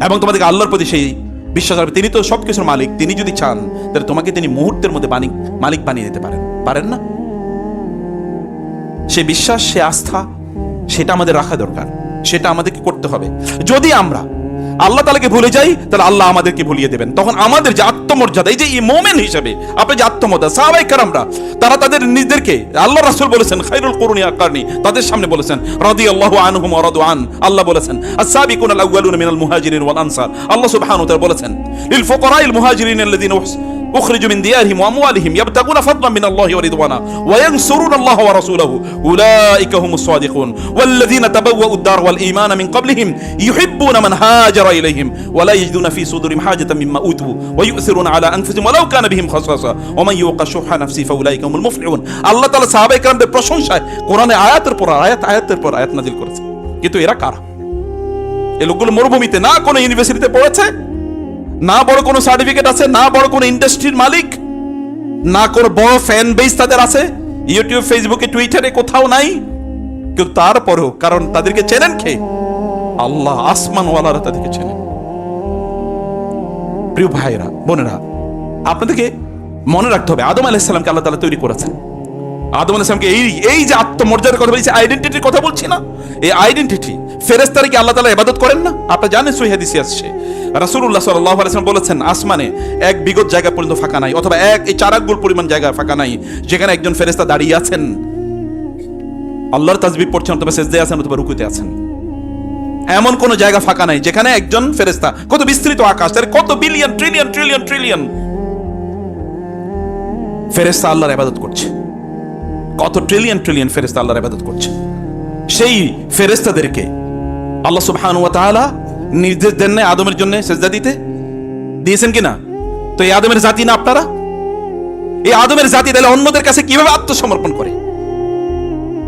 এবং তোমাদেরকে আল্লাহর প্রতি সেই বিশ্বাস হবে। তিনি তো সবকিছুর মালিক, তিনি যদি চান তাহলে তোমাকে তিনি মুহূর্তের মধ্যে মালিক বানিয়ে দিতে পারেন না? সে বিশ্বাস, সে আস্থা, সেটা আমাদের রাখা দরকার, সেটা আমাদেরকে করতে হবে। যদি আমরা আল্লাহ তাআলাকে ভুলে যাই তাহলে আল্লাহ আমাদেরকে ভুলিয়ে দেবেন। তখন আমাদের যে আত্মমর্যাদা, এই যে মোমেন হিসেবে আপনার যে আত্মমর্যাদা, সাহাবায়ে কেরামরা তারা তাদের নিজেদেরকে, আল্লাহ রাসূল বলেছেন খায়রুল কুরুনি আকারনি, তাদের সামনে বলেছেন রাদিয়াল্লাহু আনহুম ওয়া রাদু আন, আল্লাহ বলেছেন আস-সাবিকুনাল আউয়ালুনা মিনাল মুহাজিরিন ওয়াল আনসার, আল্লাহ সুবহানাহু ওয়া তাআলা বলেছেন লিল ফুকারাইল মুহাজিরিন আল্লাযিনা উখরিজু মিন দিয়ারিহিম ওয়া আমওয়ালিহিম ইয়াবতাগুনা ফাদলান মিনাল্লাহি ওয়া রিদওয়ানা ওয়া ইয়ানসুরুনা আল্লাহ ওয়া রাসূলাহু উলাইকা হুমুস সাদিকুন ওয়াল্লাযিনা তাবাওয়াউদ দার ওয়াল ঈমানা মিন ক্বাবলিহিম ইউহিব্বুনা মান হাজারা ইলাইহিম ওয়া লা ইয়াজিদুনা ফি সুদুরিহিম হাজাতাম মিম্মা উতু ওয়া ইউসিরুনা আলা আনফুসিহিম ওয়ালাউ কানা বিহিম খাসাসা ওয়া মান ইউকা শুহা নাফসি ফাউলাইকা হুমুল মুফলিহুন। আল্লাহ তাআলা সাহাবায়ে কেরামদের প্রশংসায় কোরআনে আয়াতের পর আয়াত নাযিল করেছে। কিন্তু এরা কারা? এই লোকগুলো মরুভূমিতে, না কোনো ইউনিভার্সিটিতে পড়েছে, না বড় কোনো সার্টিফিকেট আছে, না বড় কোনো ইন্ডাস্ট্রির মালিক, না কোনো বড় ফ্যান বেস তাদের আছে ইউটিউব, ফেসবুকে, টুইটারে কোথাও নাই। কিন্তু তারপরেও, কারণ তাদেরকে চেনেন কে? আল্লাহ, আসমানওয়ালারা তাদেরকে চেনেন। প্রিয় ভাইরা, বোনেরা, আপনাদেরকে মনে রাখতে হবে আদম আলাইহিস সালামকে আল্লাহ তাআলা তৈরি করেছেন। আদম আলাইহিস সালামকে এই যে আত্মমর্যাদার কথা বলছি, আইডেন্টিটির কথা বলছি না, এই আইডেন্টিটি, ফেরেশতারা কি আল্লাহ তাআলা ইবাদত করেন না? আপনারা জানেন সহিহ হাদিসে আসছে রাসূলুল্লাহ সাল্লাল্লাহু আলাইহি ওয়াসাল্লাম বলেছেন আসমানে এক বিগত জায়গা পর্যন্ত ফাঁকা নাই, অথবা এই 4 আঙ্গুল পরিমাণ জায়গা ফাঁকা নাই যেখানে একজন ফেরেশতা দাঁড়িয়ে আছেন, আল্লাহর তাসবিহ পড়ছেন, অথবা সিজদায় আছেন, অথবা রুকুতে আছেন। এমন কোন জায়গা ফাঁকা নাই যেখানে একজন ফেরেশতা, কত বিস্তৃত আকাশ, তার কত বিলিয়ন ট্রিলিয়ন ট্রিলিয়ন ট্রিলিয়ন ফেরেশতা আল্লাহর ইবাদত করছে, কত ট্রিলিয়ন ট্রিলিয়ন ফেরেশতা আল্লাহর ইবাদত করছে। সেই ফেরেশতাদেরকে আল্লাহ সুবহানাহু ওয়া তাআলা নির্দেশ দেন না আদমের জন্য সিজদা দিতে? দিয়েছেন কিনা? তো এই আদমের জাতি না আপনারা? এই আদমের জাতি তাহলে অন্যদের কাছে কিভাবে আত্মসমর্পণ করে?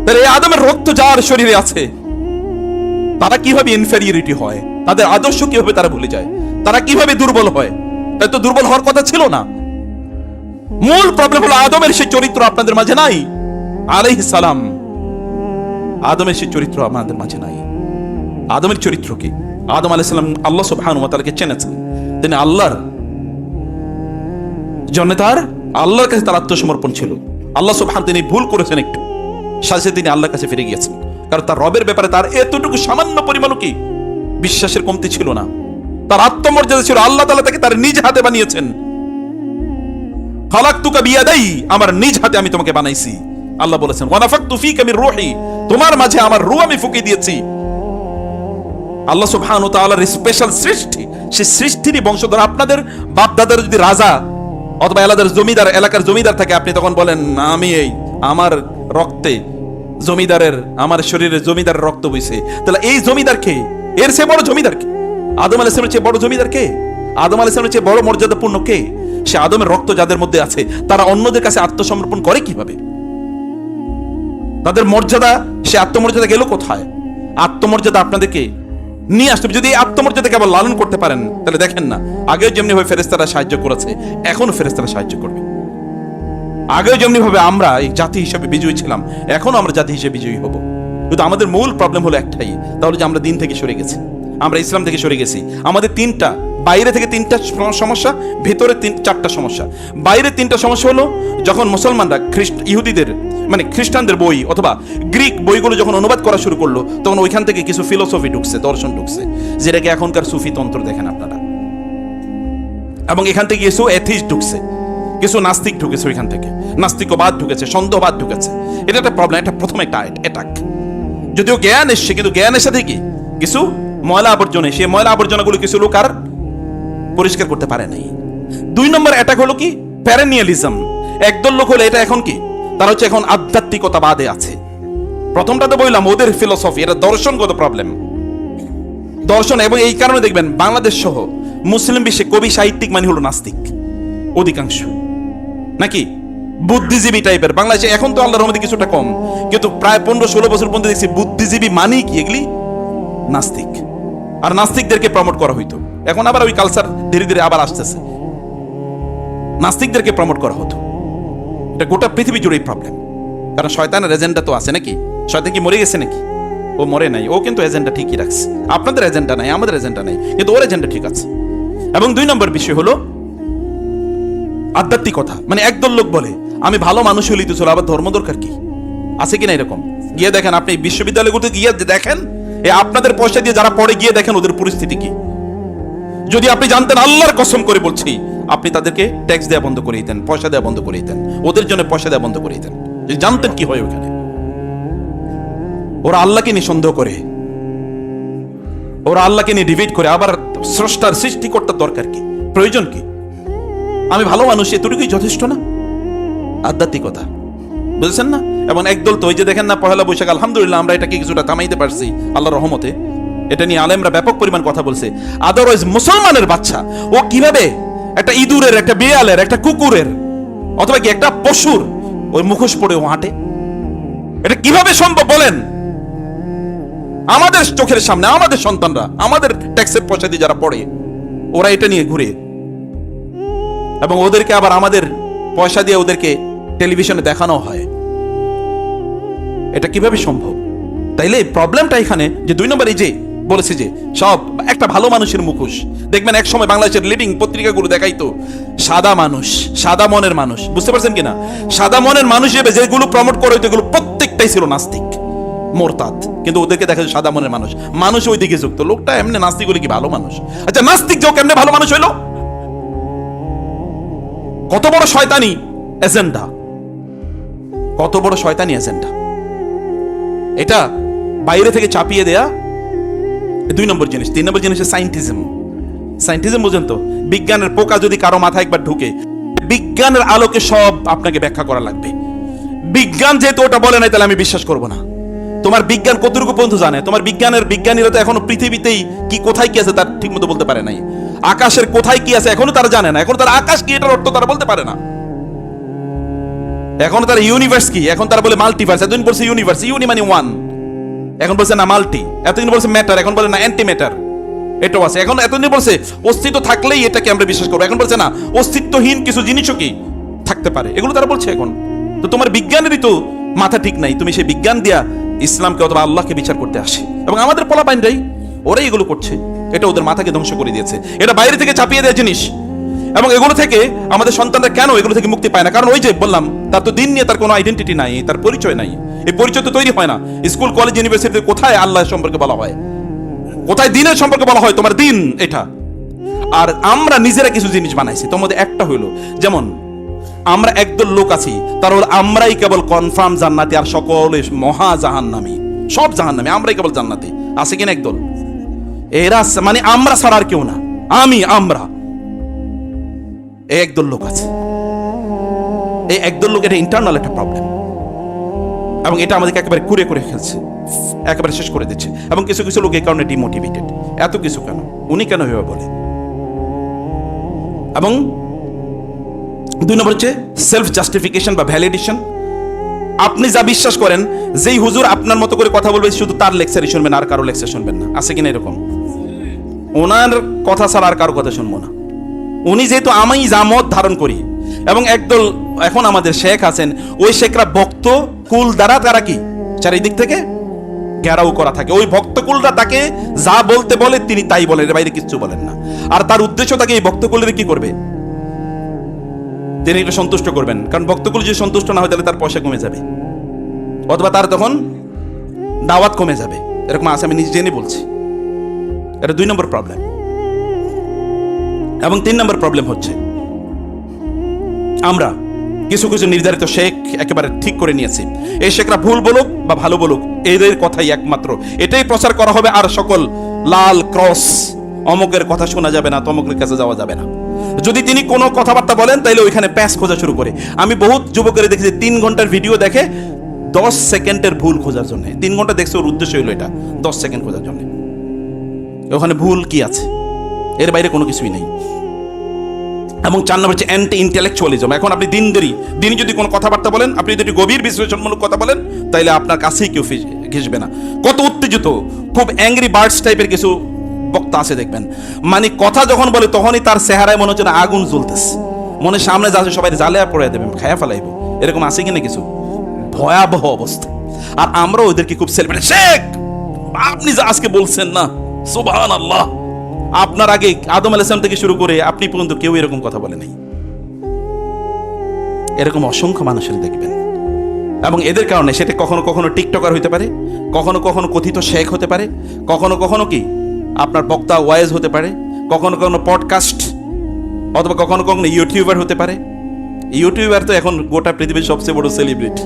তাহলে এই আদমের রক্ত যার শরীরে আছে তারা কিভাবে ইনফেরিয়রিটি হয়? তাদের আদর্শ কিভাবে তারা ভুলে যায়? তারা কিভাবে দুর্বল হয়? তাই তো দুর্বল হওয়ার কথা ছিল না। মূল প্রবলেম হলো আদমের সেই চরিত্র আপনাদের মাঝে নাই। আলাইহিস সালাম, আদমের সেই চরিত্র আমাদের মাঝে নাই। আদমের চরিত্র কি? আদম আলাইহিস সালাম আল্লাহ সুবহানাহু ওয়া তাআলাকে চেনেছেন, তিনি আল্লাহর জন্য আল্লাহর কাছে তার আত্মসমর্পণ ছিল। আল্লাহ সুবহান, তিনি ভুল করেছেন একটু, সাথে তিনি আল্লাহর কাছে ফিরে গিয়েছেন, কারণ তার রবের ব্যাপারে তার এতটুকু সামান্য পরিমাণও কি বিশ্বাসের কমতি ছিল না। তার আত্মমর্যাদা ছিল, আল্লাহ তাআলা তাকে তার নিজ হাতে বানিয়েছেন। খালাকতুকা বিয়াদাই, আমার নিজ হাতে আমি তোমাকে বানাইছি। আল্লাহ বলেছেন ওয়া নাফাকতু ফীকা মির রূহি, তোমার মাঝে আমার রূহ আমি ফুঁকে দিয়েছি। আল্লাহ সুবহানাহু ওয়া তাআলার স্পেশাল সৃষ্টি, সেই সৃষ্টিরই বংশধর। আপনাদের বাপ দাদার যদি রাজা অথবা এলাকার জমিদার থাকে, আপনি তখন বলেন আমি আমার রক্তে জমিদারের, আমার শরীরে জমিদারের রক্ত বইছে। তাহলে এই জমিদার কে? এর চেয়ে বড় জমিদার কে? আদম আলাইহিস সালামের চেয়ে বড় জমিদার কে? আদম আলাইহিস সালামের চেয়ে বড় মর্যাদাপূর্ণ কে? সে আদমের রক্ত যাদের মধ্যে আছে, তারা অন্যদের কাছে আত্মসমর্পণ করে কিভাবে? তাদের মর্যাদা, সে আত্মমর্যাদা গেল কোথায়? আত্মমর্যাদা আপনাদেরকে নিয়ে আসতে হবে। যদি এই আত্মমর্যাদা কেবল লালন করতে পারেন, তাহলে দেখেন না, আগেও যেমনি ভাবে ফেরেশতারা সাহায্য করেছে, এখনো ফেরেশতারা সাহায্য করবে। আগেও যেমনি ভাবে আমরা এই জাতি হিসেবে বিজয়ী ছিলাম, এখনো আমরা জাতি হিসেবে বিজয়ী হব। কিন্তু আমাদের মূল প্রবলেম হলো একটাই, তাহলে যে আমরা দিন থেকে সরে গেছি, আমরা ইসলাম থেকে সরে গেছি। আমাদের তিনটা, বাইরে থেকে তিনটা সমস্যা, ভেতরে 4টা সমস্যা। বাইরে 3টা সমস্যা হলো, যখন মুসলমানরা ইহুদিদের মানে খ্রিস্টানদের বই অথবা গ্রিক বইগুলো যখন অনুবাদ করা শুরু করলো, তখন ওইখান থেকে কিছু ফিলোসফি ঢুকছে, দর্শন ঢুকছে, যেটাকে এখনকার সুফি তন্ত্র দেখেন আপনারা। এবং এখান থেকে কিছু এথিস্ট ঢুকছে, কিছু নাস্তিক ঢুকেছে, ওইখান থেকে নাস্তিকবাদ ঢুকেছে, সন্দেহবাদ ঢুকেছে। এটা একটা প্রবলেম, এটা প্রথম একটা অ্যাটাক। যদিও জ্ঞান এসছে, কিন্তু জ্ঞানের সাথে কি কিছু ময়লা আবর্জনা, সেই ময়লা আবর্জনাগুলো কিছু লোক আর পরিষ্কার করতে পারে নাই। 2 নম্বর অ্যাটাক হলো কি প্যারেনিয়ালিজম। একদল লোক হলো এটা এখন কি, তারা হচ্ছে এখন আধ্যাত্মিকতাবাদে আছে। প্রথমটা তো বললাম ওদের ফিলোসফি, এটা দর্শনগত প্রবলেম, দর্শন। এবং এই কারণে দেখবেন বাংলাদেশ সহ মুসলিম বিশ্বে কবি সাহিত্যিক মানে হলো নাস্তিক অধিকাংশ, নাকি বুদ্ধিজীবী টাইপের। বাংলাদেশে এখন তো আল্লাহর রহমতে কিছুটা কম, কিন্তু প্রায় 15-16 বছর পর্যন্ত দেখছি বুদ্ধিজীবী মানেই কি এগুলি নাস্তিক। আর নাস্তিকদেরকে প্রমোট করা হইতো, এখন আবার ওই কালচার ধীরে ধীরে আবার আসতেছে। নাস্তিকদেরকে প্রমোট করা হতো। এটা গোটা পৃথিবী জুড়েই প্রবলেম, কারণ শয়তানের এজেন্ডা তো আছে নাকি? শয়তান কি মরে গেছে নাকি? ও মরে নাই, ও কিন্তু এজেন্ডা ঠিকই রাখছে। আপনাদের এজেন্ডা নাই, আমাদের এজেন্ডা নাই, কিন্তু ওর এজেন্ডা ঠিক আছে। এবং 2 নম্বর বিষয় হলো আধ্যাত্মিকতা। মানে একদল লোক বলে আমি ভালো মানুষ হলেই তো চলো, আবার ধর্ম দরকার কি? আছে কিনা এরকম? গিয়ে দেখেন, আপনি বিশ্ববিদ্যালয়গুলোতে গিয়ে দেখেন, আপনাদের পয়সা দিয়ে যারা পড়ে, গিয়ে দেখেন ওদের পরিস্থিতি কি। যদি আপনি জানতেন, আল্লাহর কসম করে বলছি, আপনি তাদেরকে ট্যাক্স দেওয়া বন্ধ করে দিতেন, পয়সা দেওয়া বন্ধ করে দিতেন, ওদের জন্য পয়সা দেওয়া বন্ধ করে দিতেন। যদি জানতেন কি হয় ওখানে। ওরা আল্লাহকে নিয়ে সন্দেহ করে, ওরা আল্লাহকে নিয়ে ডিবেট করে, আবার স্রষ্টার সৃষ্টিকর্তার দরকার কি, প্রয়োজন কি? আমি ভালো মানুষ, এতটুকুই যথেষ্ট না? আধ্যাত্মিকতা, বুঝছেন না? এবং একদল তো ওই যে দেখেন না, পহেলা বৈশাখ, আলহামদুলিল্লাহ আমরা এটাকে কিছুটা থামাইতে পারছি আল্লাহর রহমতে। এটা নিয়ে আলেমরা ব্যাপক পরিমাণ কথা বলছে। আদারওয়াইজ মুসলমানের বাচ্চা ও কিভাবে একটা ইঁদুরের, একটা বিড়ালের, একটা কুকুরের, অথবা কি একটা পশুর ওই মুখোশ পড়ে ও হাঁটে? এটা কিভাবে সম্ভব বলেন? আমাদের চোখের সামনে আমাদের সন্তানরা, আমাদের ট্যাক্সের পয়সা দিয়ে যারা পড়ে, ওরা এটা নিয়ে ঘুরে, এবং ওদেরকে আবার আমাদের পয়সা দিয়ে ওদেরকে টেলিভিশনে দেখানো হয়। এটা কিভাবে সম্ভব? তাইলে প্রবলেমটা এখানে যে 2 নম্বর, এই যে বলেছে যে সব একটা ভালো মানুষের মুখোশ। দেখবেন এক সময় বাংলাদেশের লিডিং পত্রিকাগুলো দেখাইতো সাদা মানুষ, সাদা মনের মানুষ। বুঝতে পারছেন কিনা? সাদা মনের মানুষ হিসেবে যেগুলো প্রমোট করে হইতো, এগুলো প্রত্যেকটাই ছিল নাস্তিক, মোরতাদ। কিন্তু ওদেরকে দেখা যায় সাদা মনের মানুষ, মানুষ ওই দিকে যুক্ত। লোকটা এমনি নাস্তিক হলে কি ভালো মানুষ? আচ্ছা, নাস্তিক যে কেমনে ভালো মানুষ হইলো? কত বড় শয়তানি এজেন্ডা, কত বড় শয়তানি এজেন্ডা! এটা বাইরে থেকে চাপিয়ে দেয়া 2 নম্বর জিনিস। 3 নম্বর জিনিস সায়েন্টিজম। সায়েন্টিজম বুঝেন তো? বিজ্ঞানের পোকা যদি কারো মাথায় একবার ঢুকে, বিজ্ঞানের আলোকে সব আপনাকে ব্যাখ্যা করা লাগবে। বিজ্ঞান যেহেতু ওটা বলে নাই, তাহলে আমি বিশ্বাস করব না। তোমার বিজ্ঞান কতটুকু পর্যন্ত জানে? তোমার বিজ্ঞানের বিজ্ঞানীরা তো এখনো পৃথিবীতেই কি কোথায় কি আছে তার ঠিক মতো বলতে পারে নাই। আকাশের কোথায় কি আছে এখনো তারা জানে না। এখন তারা আকাশ কি এটার অর্থ তারা বলতে পারে না। এখন তারা ইউনিভার্স কি, এখন তারা বলে মাল্টিভার্স। এতদিন বলছে ইউনিভার্স, ইউনি মানে 1, এখন বলছে না মাল্টি। এতদিন বলছে ম্যাটার, এখন বলে না অ্যান্টি ম্যাটার। এটাও আছে। এখন এতদিন বলছে অস্তিত্ব থাকলেই এটাকে আমরা বিশ্বাস করবো, এখন বলছে না অস্তিত্বহীন কিছু জিনিসও কি থাকতে পারে, এগুলো তারা বলছে এখন। তো তোমার বিজ্ঞানেরই তো মাথা ঠিক নাই, তুমি সেই বিজ্ঞান দিয়া ইসলামকে অথবা আল্লাহকে বিচার করতে আসে। এবং আমাদের পোলাপাইনরাই ওরাই এগুলো করছে। এটা ওদের মাথাকে ধ্বংস করে দিয়েছে। এটা বাইরে থেকে চাপিয়ে দেওয়া জিনিস। এবং এগুলো থেকে আমাদের সন্তানরা কেন এগুলো থেকে মুক্তি পায় না? কারণ ওই যে বললাম, তার তো দিন নিয়ে তার কোনো আইডেন্টিটি নাই, তার পরিচয় নাই। এই পরিচয় তো তৈরি হয় না। স্কুল, কলেজ, ইউনিভার্সিটিতে কোথায় আল্লাহ সম্পর্কে বলা হয়, কোথায় দিনের সম্পর্কে বলা হয়? তোমার দিন এটা। আর আমরা নিজেরা কিছু জিনিস বানাইছি। তোমাদের একটা হইলো, যেমন আমরা একদল লোক আছি, তার আমরাই কেবল কনফার্ম জান্নাতি, আর সকলে মহা জাহান্নামী, সব জাহান্নামী, আমরাই কেবল জান্নাতি। আছে কিনা একদল? এরা মানে আমরা ছাড়া আর কেউ না, আমরা এই একদল লোক আছে। এই একদল লোক, এটা ইন্টারনাল একটা প্রবলেম, এবং এটা আমাদেরকে একেবারে কুরে করে ফেলছে, একেবারে শেষ করে দিচ্ছে। এবং কিছু কিছু লোক এই কারণে ডিমোটিভেটেড। এত কিছু কেন? উনি কেন ভেবে বলে? এবং 2 নম্বর হচ্ছে সেলফ জাস্টিফিকেশন বা ভ্যালিডেশন। আপনি যা বিশ্বাস করেন, যেই হুজুর আপনার মতো করে কথা বলবে, শুধু তার লেকচারই শুনবেন, আর কারো লেকচার শুনবেন না। আছে কিনা এরকম? ওনার কথা ছাড়া আর কারো কথা শুনবো না। উনি যেহেতু আমি জামত ধারণ করি, এবং একদল এখন আমাদের শেখ আছেন, ওই শেখরা ভক্ত কুল দ্বারা তারা কি চারিদিক থেকে ঘেরাও করা থাকে। ওই ভক্তকুলরা তাকে যা বলতে বলে তিনি তাই বলেন, এর বাইরে কিচ্ছু বলেন না। আর তার উদ্দেশ্য তাকে এই ভক্তকুলের কি করবে? তিনি এটা সন্তুষ্ট করবেন। কারণ ভক্তকুল যদি সন্তুষ্ট না হয়, তাহলে তার পয়সা কমে যাবে, অথবা তার তখন দাওয়াত কমে যাবে। এরকম আছে, আমি নিজে জেনে বলছি। এটা 2 নম্বর প্রবলেম। এবং 3 নম্বর প্রবলেম হচ্ছে, আমরা কিছু কিছু নির্ধারিত শেখ একেবারে ঠিক করে নিয়েছি। এই শেখরা ভুল বলুক বা ভালো বলুক, এদের কথাই একমাত্র, এটাই প্রচার করা হবে। আর সকল লাল ক্রস, অমুকের কথা শোনা যাবে না, তমুকের কাছে যাওয়া যাবে না। যদি তিনি কোনো কথাবার্তা বলেন, তাইলে ওইখানে প্যাচ খোঁজা শুরু করে। আমি বহুত যুবকের দেখেছি 3 ঘন্টার ভিডিও দেখে 10 সেকেন্ডের ভুল খোঁজার জন্য। 3 ঘন্টা দেখছে, ওর উদ্দেশ্য হলো এটা 10 সেকেন্ড খোঁজার জন্য। ওখানে ভুল কি আছে? এর বাইরে কোনো কিছুই নেই। এবং 4 নম্বর হচ্ছে অ্যান্টি ইন্টেলেকচুয়ালিজম। এখন আপনি দিনই যদি কোনো কথাবার্তা বলেন, আপনি যদি গভীর বিশ্লেষণমূলক কথা বলেন, তাইলে আপনার কাছেই কেউ ঘেসবে না। কত উত্তেজিত, খুব অ্যাংরি বার্ডস টাইপের কিছু বক্তা আছে দেখবেন, মানে কথা যখন বলে তখনই তার চেহারায় মনে হচ্ছে না আগুন জ্বলতেছে। মনের সামনে যা আছে সবাই জালে পড়ে দেবে, খায়া ফেলাইব, এরকম আছে কিনা কিছু ভয়াবহ অবস্থা। আর আমরা ওদেরকে খুব সেলিব্রেট, শেখ আপনি যা আজকে বলছেন না সুবহানাল্লাহ, আপনার আগে আদম আলাইহিস সালাম থেকে শুরু করে আপনি পর্যন্ত কেউ এরকম কথা বলে নাই। এরকম অসংখ্য মানুষের দেখবেন, এবং এদের কারণে সেটা কখনো কখনো টিকটকার হতে পারে, কখনো কখনো কথিত শেখ হতে পারে, কখনো কখনো কি আপনার বক্তা ওয়াইজ হতে পারে, কখনো কখনো পডকাস্ট, অথবা কখনো কখনো ইউটিউবার হতে পারে। ইউটিউবার তো এখন গোটা পৃথিবীর সবচেয়ে বড় সেলিব্রিটি,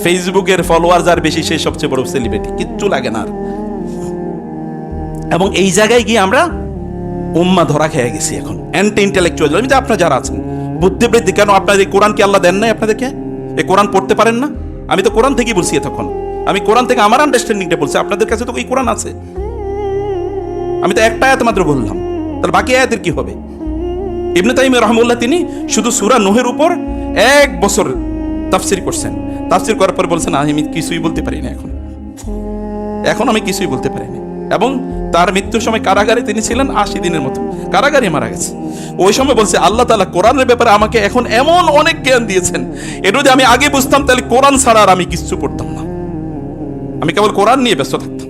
ফেসবুকের ফলোয়ার যার বেশি সেই সবচেয়ে বড় সেলিব্রিটি, কিচ্ছু লাগে না আর। এবং এই জায়গায় গিয়ে আমরা উম্মা ধরা খেয়ে গেছি এখন, অ্যান্টি ইন্টেলেকচুয়াল যে আপনারা যারা আছেন বুদ্ধিবৃদ্ধি। কেন আপনার এই কোরআন কি আল্লাহ দেন নাই আপনাদেরকে? এই কোরআন পড়তে পারেন না? আমি তো কোরআন থেকেই বলছি এতক্ষণ, আমি কোরআন থেকে আমার আন্ডারস্ট্যান্ডিংটা বলছি, আপনাদের কাছে তো এই কোরআন আছে। আমি তো একটা আয়াত মাত্র বললাম, তাহলে বাকি আয়াতের কি হবে? ইবনে তাইমিয়া রাহিমাহুল্লাহ তিনি শুধু সূরা নূহের উপর 1 বছর তাফসীর করছেন। তাফসীর করার পর বলছেন আমি কিছুই বলতে পারি না, এখন আমি কিছুই বলতে পারি না। এবং তার মৃত্যুর সময় কারাগারে তিনি ছিলেন 80 দিনের মতো, কারাগারে মারা গেছে। ওই সময় বলছে আল্লাহ তাআলা কোরআনের ব্যাপারে আমাকে এখন এমন অনেক জ্ঞান দিয়েছেন, এটা যদি আমি আগে বুঝতাম তাহলে কোরআন ছাড়া আর আমি কিছু পড়তাম না, আমি কেবল কোরআন নিয়ে ব্যস্ত থাকতাম।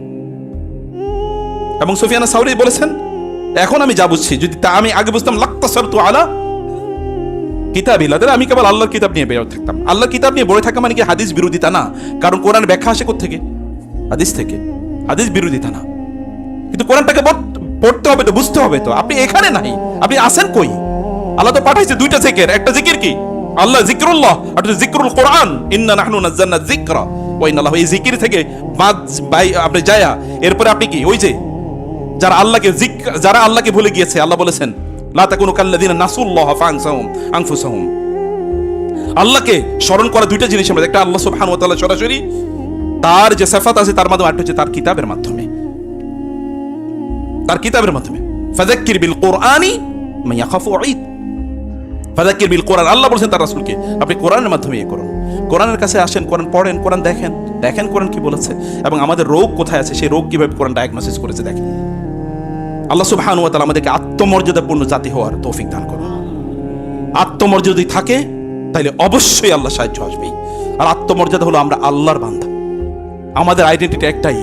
এবং সুফিয়ান সাউরি বলেছেন এখন আমি যা বুঝছি যদি তা আমি আগে বুঝতাম লাক্তাসারতু আলা কিতাবিল্লাহ, আমি কেবল আল্লাহর কিতাব নিয়ে বের থাকতাম। আল্লাহর কিতাব নিয়ে বড় থাকা মানে কি হাদিস বিরোধিতা না, কারণ কোরআন ব্যাখ্যা আসে কোত্থেকে? হাদিস থেকে। হাদিস বিরোধিতা না, কিন্তু কোরআনটাকে পড়তে হবে তো, বুঝতে হবে তো। আপনি এখানে নাই, আপনি আসেন কই? আল্লাহ তো পাঠাইছে দুইটা জিকির, একটা জিকির কি আল্লাহ জিকরুল্লাহ, আর জিকরুল কোরআন, ইন্না নাহনু নাযালনা যিকরা ওয়া ইন্না লাহু। এই জিকির থেকে আপনি যায়া এরপরে আপনি কি ওই যে যারা আল্লাহকে ভুলে গিয়েছে, আল্লাহ বলেছেন লা তাকুনু কাল্লাযিনা নাসুল্লাহ ফাআনসাহুম আনফুসাহুম। আল্লাহকে স্মরণ করা দুইটা জিনিস আমরা, একটা আল্লাহ সুবহানাহু ওয়া তাআলা সরাসরি তার যে সিফাত আছে তার মাধ্যমে, আর হচ্ছে তার কিতাবের মাধ্যমে, তার কিতাবের মাধ্যমে। ফাযাক্কির বিল কুরআনি মান ইয়াখাফু ওয়াঈদ, ফাযাক্কির বিল কুরআন, আল্লাহ বলেছেন তার রাসূলকে আপনি কোরআনের মাধ্যমে ইয়ে করুন, কোরআনের কাছে আসেন, কোরআন পড়েন, কোরআন দেখেন কোরআন কি বলেছে, এবং আমাদের রোগ কোথায় আছে সেই রোগ কিভাবে কোরআন ডায়াগনোসিস করেছে দেখেন। আল্লাহ সুবহানাহু ওয়া তাআলা আমাদেরকে আত্মমর্যাদাপূর্ণ জাতি হওয়ার তৌফিক দান করুন। আত্মমর্যাদা যদি থাকে তাহলে অবশ্যই আল্লাহ সাহায্য আসবেই। আর আত্মমর্যাদা হলো আমরা আল্লাহর বান্দা, আমাদের আইডেন্টিটি একটাই,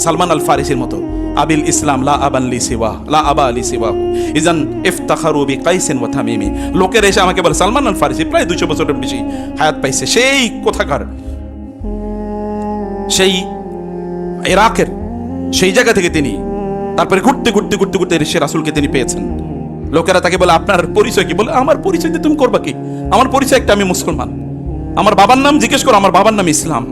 সালমান আল ফারিসির মতো, আবিল ইসলাম লা আবান লি সিওয়া লা আবা লি সিওয়া ইজান ইফতাখারু বিকাইসিন ওয়া তামিমি। লোকের এসে আমাকে বলে সালমান আল ফারিসি প্রায় 200 বছরের বেশি হায়াত পাইছে, সেই কোথাকার, সেই ইরাকের সেই জায়গা থেকে তিনি তারপরে ঘুরতে ঘুরতে ঘুরতে ঘুরতে সে রাসূলকে তিনি পেয়েছেন। লোকেরা তাকে বলে আপনার পরিচয় কি? বলে আমার পরিচয় দিয়ে তুমি করবা কি? আমার পরিচয় একটা, আমি মুসলমান। আমার বাবার নাম জিজ্ঞেস করো, আমার বাবার নাম ইসলাম,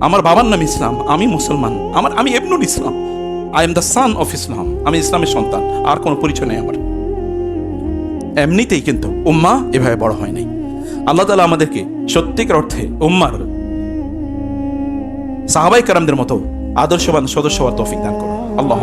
আমার বাবার নাম ইসলাম, আমি মুসলমান, আমি ইবনুল ইসলাম, I am the son of Islam, আমি ইসলামের সন্তান, আর কোনো পরিচয় নেই আমার। এমনিতেই কিন্তু উম্মাহ এভাবে বড় হয় নাই। আল্লাহ তাআলা আমাদেরকে সত্যিকার অর্থে উম্মার সাহাবায়ে কেরামদের মতো আদর্শবান সদস্য হওয়ার তৌফিক দান করুন। আল্লাহ